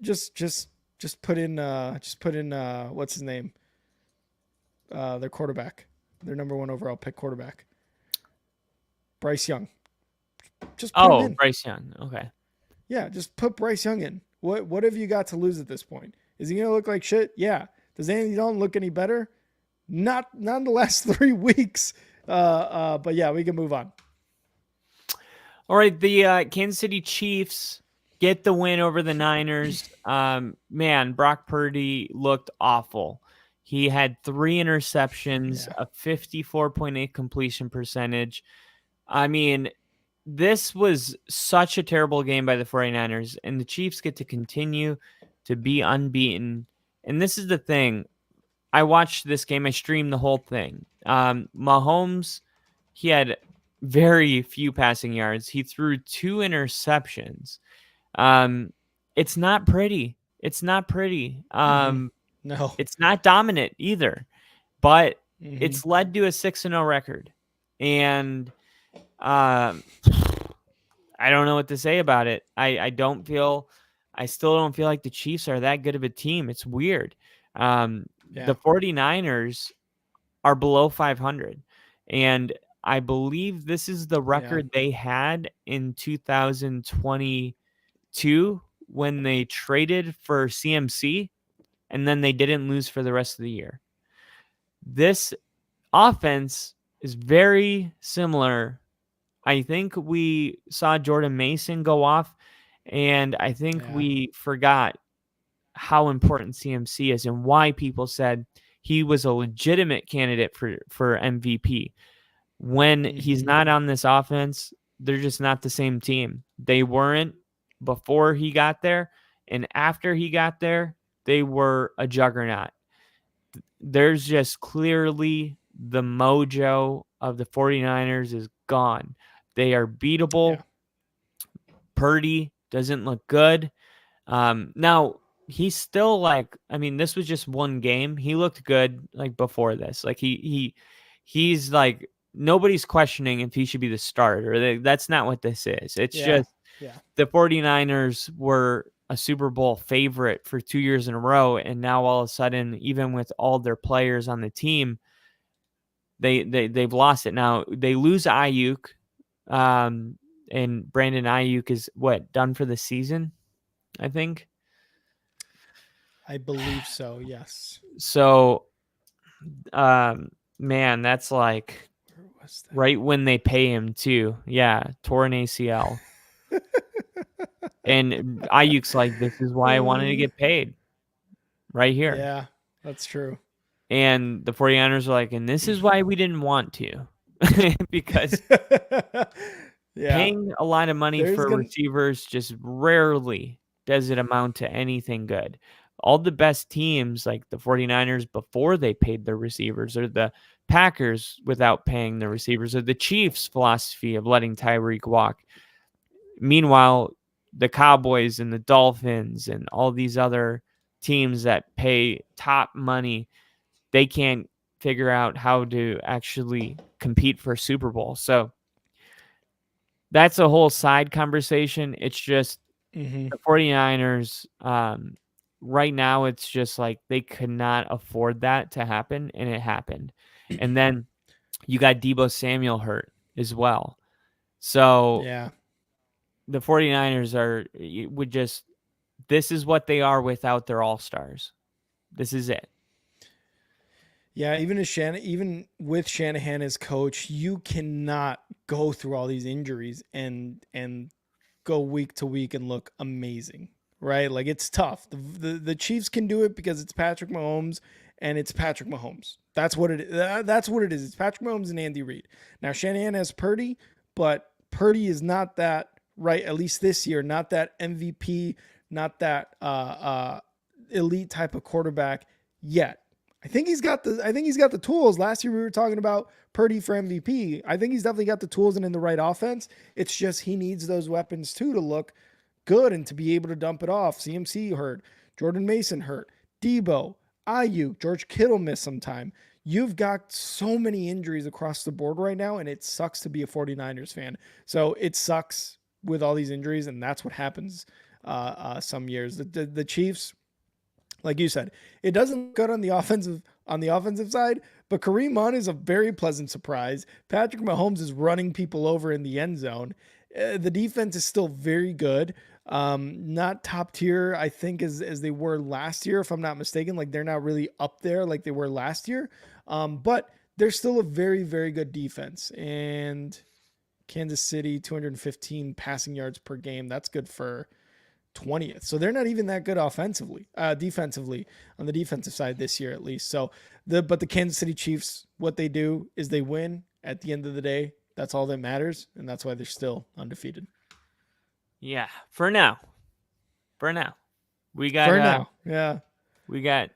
just put in what's his name? Their quarterback, their number 1 overall pick quarterback, Bryce Young. Just put him in. Bryce Young. Okay. Yeah, just put Bryce Young in. What have you got to lose at this point? Is he gonna look like shit? Yeah. Does Andy Dalton look any better? Not in the last 3 weeks. But yeah, we can move on. All right, the Kansas City Chiefs get the win over the Niners. Man, Brock Purdy looked awful. He had 3 interceptions, a 54.8 completion percentage. I mean, this was such a terrible game by the 49ers, and the Chiefs get to continue to be unbeaten. And this is the thing. I watched this game. I streamed the whole thing. Mahomes, he had very few passing yards. He threw 2 interceptions. It's not pretty. It's not pretty. No, it's not dominant either, but it's led to a 6-0 record. And I don't know what to say about it. I still don't feel like the Chiefs are that good of a team. It's weird. The 49ers are below 500. And I believe this is the record they had in 2022 when they traded for CMC, and then they didn't lose for the rest of the year. This offense is very similar. I think we saw Jordan Mason go off, and I think we forgot how important CMC is and why people said he was a legitimate candidate for MVP. When he's not on this offense, they're just not the same team. They weren't before he got there, and after he got there, they were a juggernaut. There's just clearly the mojo of the 49ers is gone. They are beatable. Yeah. Purdy doesn't look good. Now he's still like, I mean, this was just one game. He looked good like before this. Like he's like, nobody's questioning if he should be the starter. That's not what this is. It's just the 49ers were a Super Bowl favorite for 2 years in a row, and now all of a sudden, even with all their players on the team, they've lost it. Now they lose Ayuk, and Brandon Ayuk is done for the season, I think. I believe so. Yes. So, man, that's like right when they pay him too. Yeah, torn ACL. And Ayuk's like, this is why I wanted to get paid right here. Yeah, that's true. And the 49ers are like, and this is why we didn't want to. Because paying a lot of money for receivers just rarely does it amount to anything good. All the best teams, like the 49ers before they paid their receivers, or the Packers without paying the receivers, or the Chiefs' philosophy of letting Tyreek walk. Meanwhile, the Cowboys and the Dolphins and all these other teams that pay top money, they can't figure out how to actually compete for Super Bowl. So that's a whole side conversation. It's just the 49ers, right now, it's just like they could not afford that to happen, and it happened. And then you got Deebo Samuel hurt as well. So the 49ers this is what they are without their all-stars. This is it. Yeah, even with Shanahan as coach, you cannot go through all these injuries and go week to week and look amazing, right? Like, it's tough. The Chiefs can do it because it's Patrick Mahomes, and it's Patrick Mahomes. That's what it is. It's Patrick Mahomes and Andy Reid. Now Shanahan has Purdy, but Purdy is not that, right? At least this year, not that MVP, not that elite type of quarterback yet. I think he's got the tools. Last year we were talking about Purdy for MVP. I think he's definitely got the tools and in the right offense. It's just he needs those weapons too to look good and to be able to dump it off. CMC hurt. Jordan Mason hurt. Deebo, Ayuk, George Kittle missed some time. You've got so many injuries across the board right now, and it sucks to be a 49ers fan. So it sucks with all these injuries, and that's what happens some years. The Chiefs, like you said, it doesn't look good on the offensive side, but Kareem Hunt is a very pleasant surprise. Patrick Mahomes is running people over in the end zone. The defense is still very good. Not top tier, I think, as they were last year, if I'm not mistaken. Like, they're not really up there like they were last year. But they're still a very, very good defense. And Kansas City, 215 passing yards per game. That's good for 20th. So they're not even that good defensively on the defensive side this year, at least. So but the Kansas City Chiefs, what they do is they win at the end of the day. That's all that matters. And that's why they're still undefeated. Yeah. For now. We got, we got,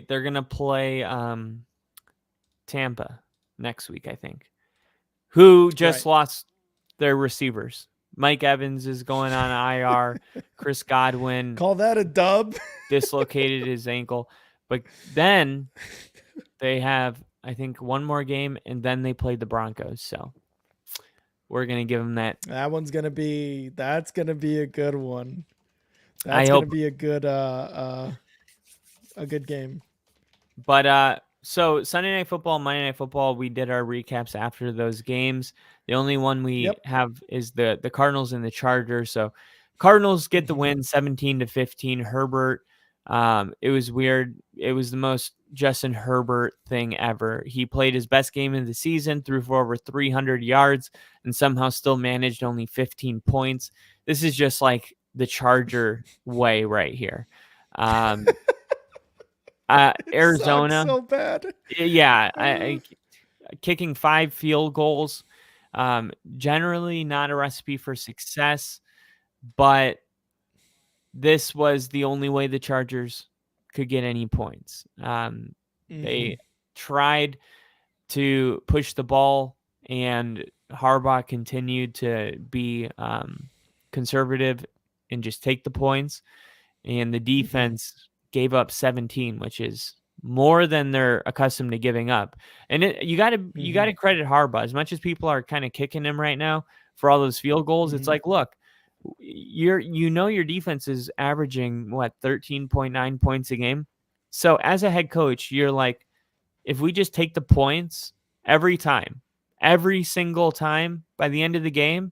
they're going to play, Tampa next week, I think, who just lost their receivers. Mike Evans is going on IR. Chris Godwin. Call that a dub. Dislocated his ankle. But then they have, I think, one more game, and then they play the Broncos. So we're going to give them that. That's going to be a good one. That's going to be a good game. But so Sunday Night Football, Monday Night Football, we did our recaps after those games. The only one we have is the Cardinals and the Chargers. So Cardinals get the win 17-15. Herbert, it was weird. It was the most Justin Herbert thing ever. He played his best game of the season, threw for over 300 yards, and somehow still managed only 15 points. This is just like the Charger way right here. Arizona, so bad. Yeah, kicking 5 field goals. Generally not a recipe for success, but this was the only way the Chargers could get any points. They tried to push the ball, and Harbaugh continued to be conservative and just take the points. And the defense gave up 17, which is more than they're accustomed to giving up. And you got to credit Harbaugh. As much as people are kind of kicking him right now for all those field goals, it's like, look, your defense is averaging 13.9 points a game. So as a head coach, you're like, if we just take the points every single time, by the end of the game,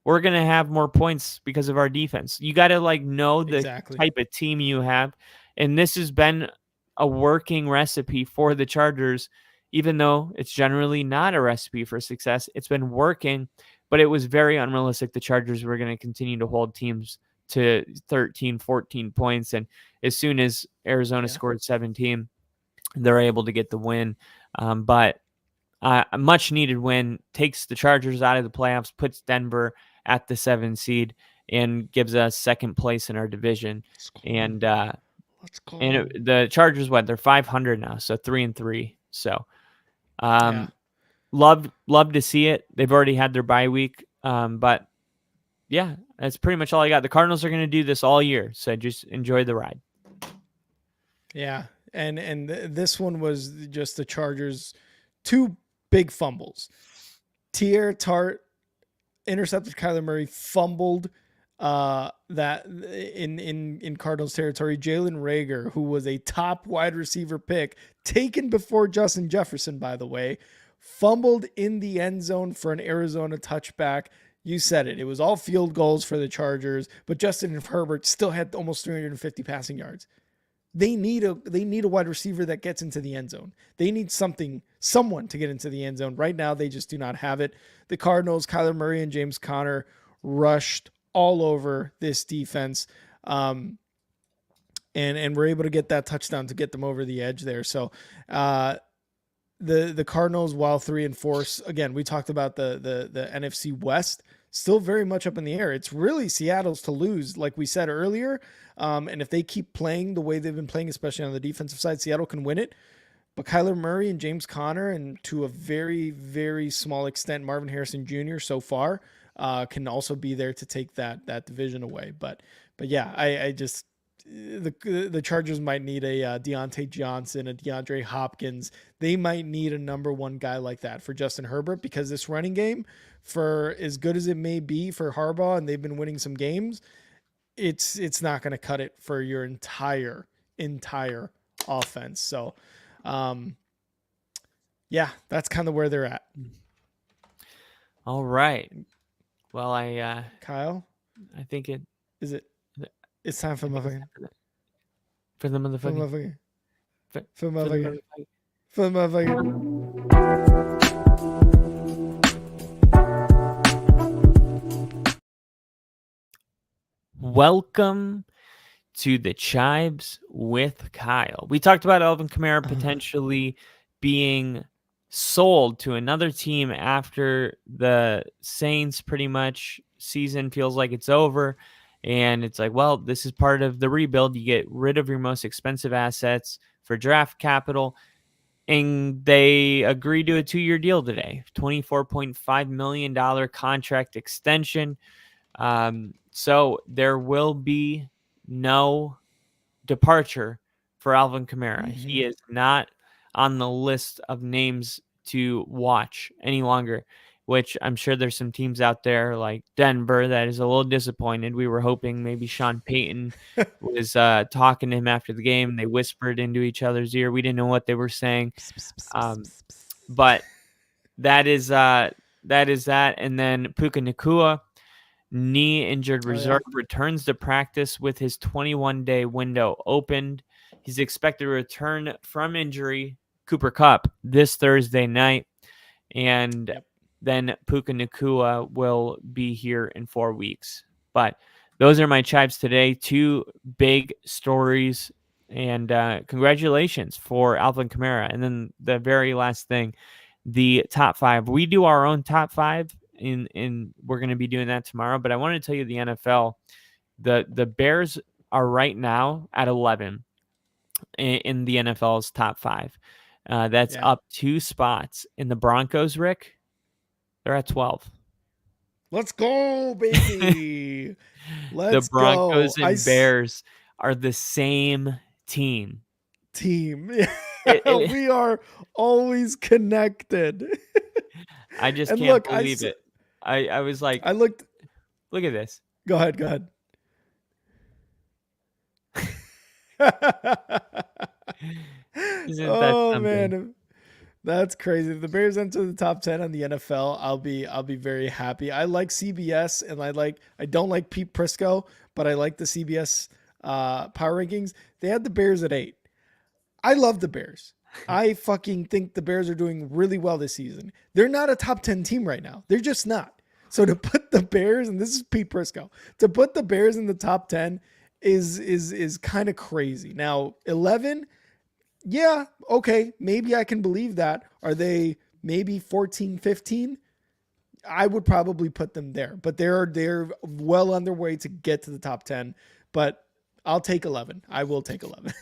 we're going to have more points because of our defense. You got to know the type of team you have. And this has been a working recipe for the Chargers, even though it's generally not a recipe for success. It's been working, but it was very unrealistic. The Chargers were going to continue to hold teams to 13, 14 points. And as soon as Arizona scored 17, they're able to get the win. But a much needed win takes the Chargers out of the playoffs, puts Denver at the 7 seed, and gives us second place in our division. And the Chargers, they're 500 now, so 3-3. So love to see it. They've already had their bye week. But yeah, that's pretty much all I got. The Cardinals are going to do this all year, so just enjoy the ride. Yeah. And this one was just the Chargers' 2 big fumbles. Teair Tart intercepted Kyler Murray, fumbled that in Cardinals territory. Jalen Reagor, who was a top wide receiver pick, taken before Justin Jefferson, by the way, fumbled in the end zone for an Arizona touchback. You said it. It was all field goals for the Chargers, but Justin Herbert still had almost 350 passing yards. They need a wide receiver that gets into the end zone. They need someone to get into the end zone. Right now, they just do not have it. The Cardinals, Kyler Murray and James Conner rushed all over this defense, and were able to get that touchdown to get them over the edge there. So the Cardinals, while 3-4, again, we talked about the NFC West, still very much up in the air. It's really Seattle's to lose, like we said earlier. And if they keep playing the way they've been playing, especially on the defensive side, Seattle can win it. But Kyler Murray and James Conner, and to a very, very small extent, Marvin Harrison Jr. so far, can also be there to take that division away. But yeah, I just the Chargers might need a Deontay Johnson, a DeAndre Hopkins. They might need a number 1 guy like that for Justin Herbert, because this running game, for as good as it may be for Harbaugh, and they've been winning some games, it's not going to cut it for your entire offense. So, yeah, that's kind of where they're at. All right. Well, Kyle, I think it's time for motherfucking. For the motherfucking. For motherfucking. For motherfucking. Welcome to the Chives with Kyle. We talked about Alvin Kamara potentially being sold to another team after the Saints pretty much season feels like it's over. And it's like, well, this is part of the rebuild. You get rid of your most expensive assets for draft capital. And they agreed to a 2-year deal today, $24.5 million contract extension. So there will be no departure for Alvin Kamara. He is not on the list of names to watch any longer, which I'm sure there's some teams out there like Denver that is a little disappointed. We were hoping maybe Sean Payton was talking to him after the game. They whispered into each other's ear. We didn't know what they were saying. But that is that. And then Puka Nacua, knee injured reserve, returns to practice with his 21-day window opened. He's expected to return from injury, Cooper Kupp, this Thursday night. And then Puka Nacua will be here in 4 weeks. But those are my chives today. 2 big stories. And congratulations for Alvin Kamara. And then the very last thing, the top 5. We do our own top 5. In we're going to be doing that tomorrow, but I want to tell you the NFL, the Bears are right now at 11 in the NFL's top 5. That's up 2 spots. In the Broncos, Rick, they're at 12. Let's go, baby. The Broncos and Bears are the same team. We are always connected. I just can't believe it. I was like, look at this. Go ahead. Isn't that something? Man, that's crazy. If the Bears enter the top 10 on the NFL, I'll be very happy. I like CBS, and I don't like Pete Prisco, but I like the CBS power rankings. They had the Bears at 8. I love the Bears. I fucking think the Bears are doing really well this season. They're not a top 10 team right now. They're just not. So to put the Bears, and this is Pete Prisco, to put the Bears in the top 10 is kind of crazy. Now, 11, yeah, okay, maybe I can believe that. Are they maybe 14, 15? I would probably put them there, but they're well on their way to get to the top 10, but I'll take 11. I will take 11.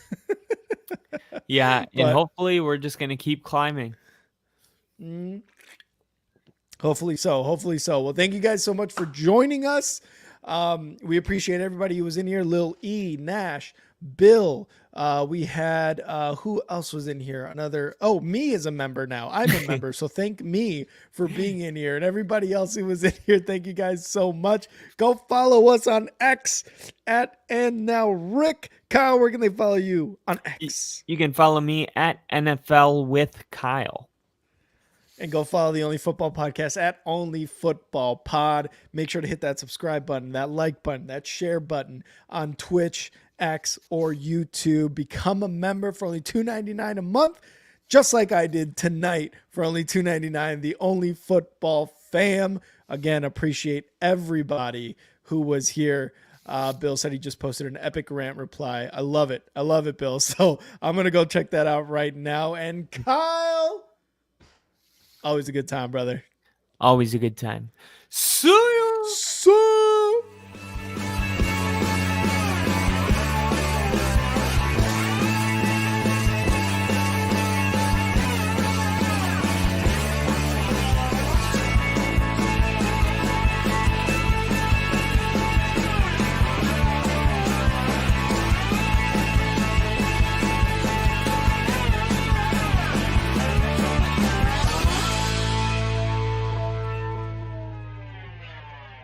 Yeah, and hopefully we're just going to keep climbing. Hopefully so. Well, thank you guys so much for joining us. We appreciate everybody who was in here. Lil E, Nash, Bill. We had, who else was in here? Me as a member now. I'm a member. So thank me for being in here, and everybody else who was in here. Thank you guys so much. Go follow us on X @AndNowRick. Kyle, where can they follow you on X? You can follow me at NFL with Kyle. And go follow the Only Football Podcast at Only Football Pod. Make sure to hit that subscribe button, that like button, that share button on Twitch, X, or YouTube. Become a member for only $2.99 a month, just like I did tonight for only $2.99. The Only Football fam. Again, appreciate everybody who was here. Bill said he just posted an epic rant reply. I love it, Bill. So I'm going to go check that out right now. And Kyle, always a good time, brother. Always a good time. See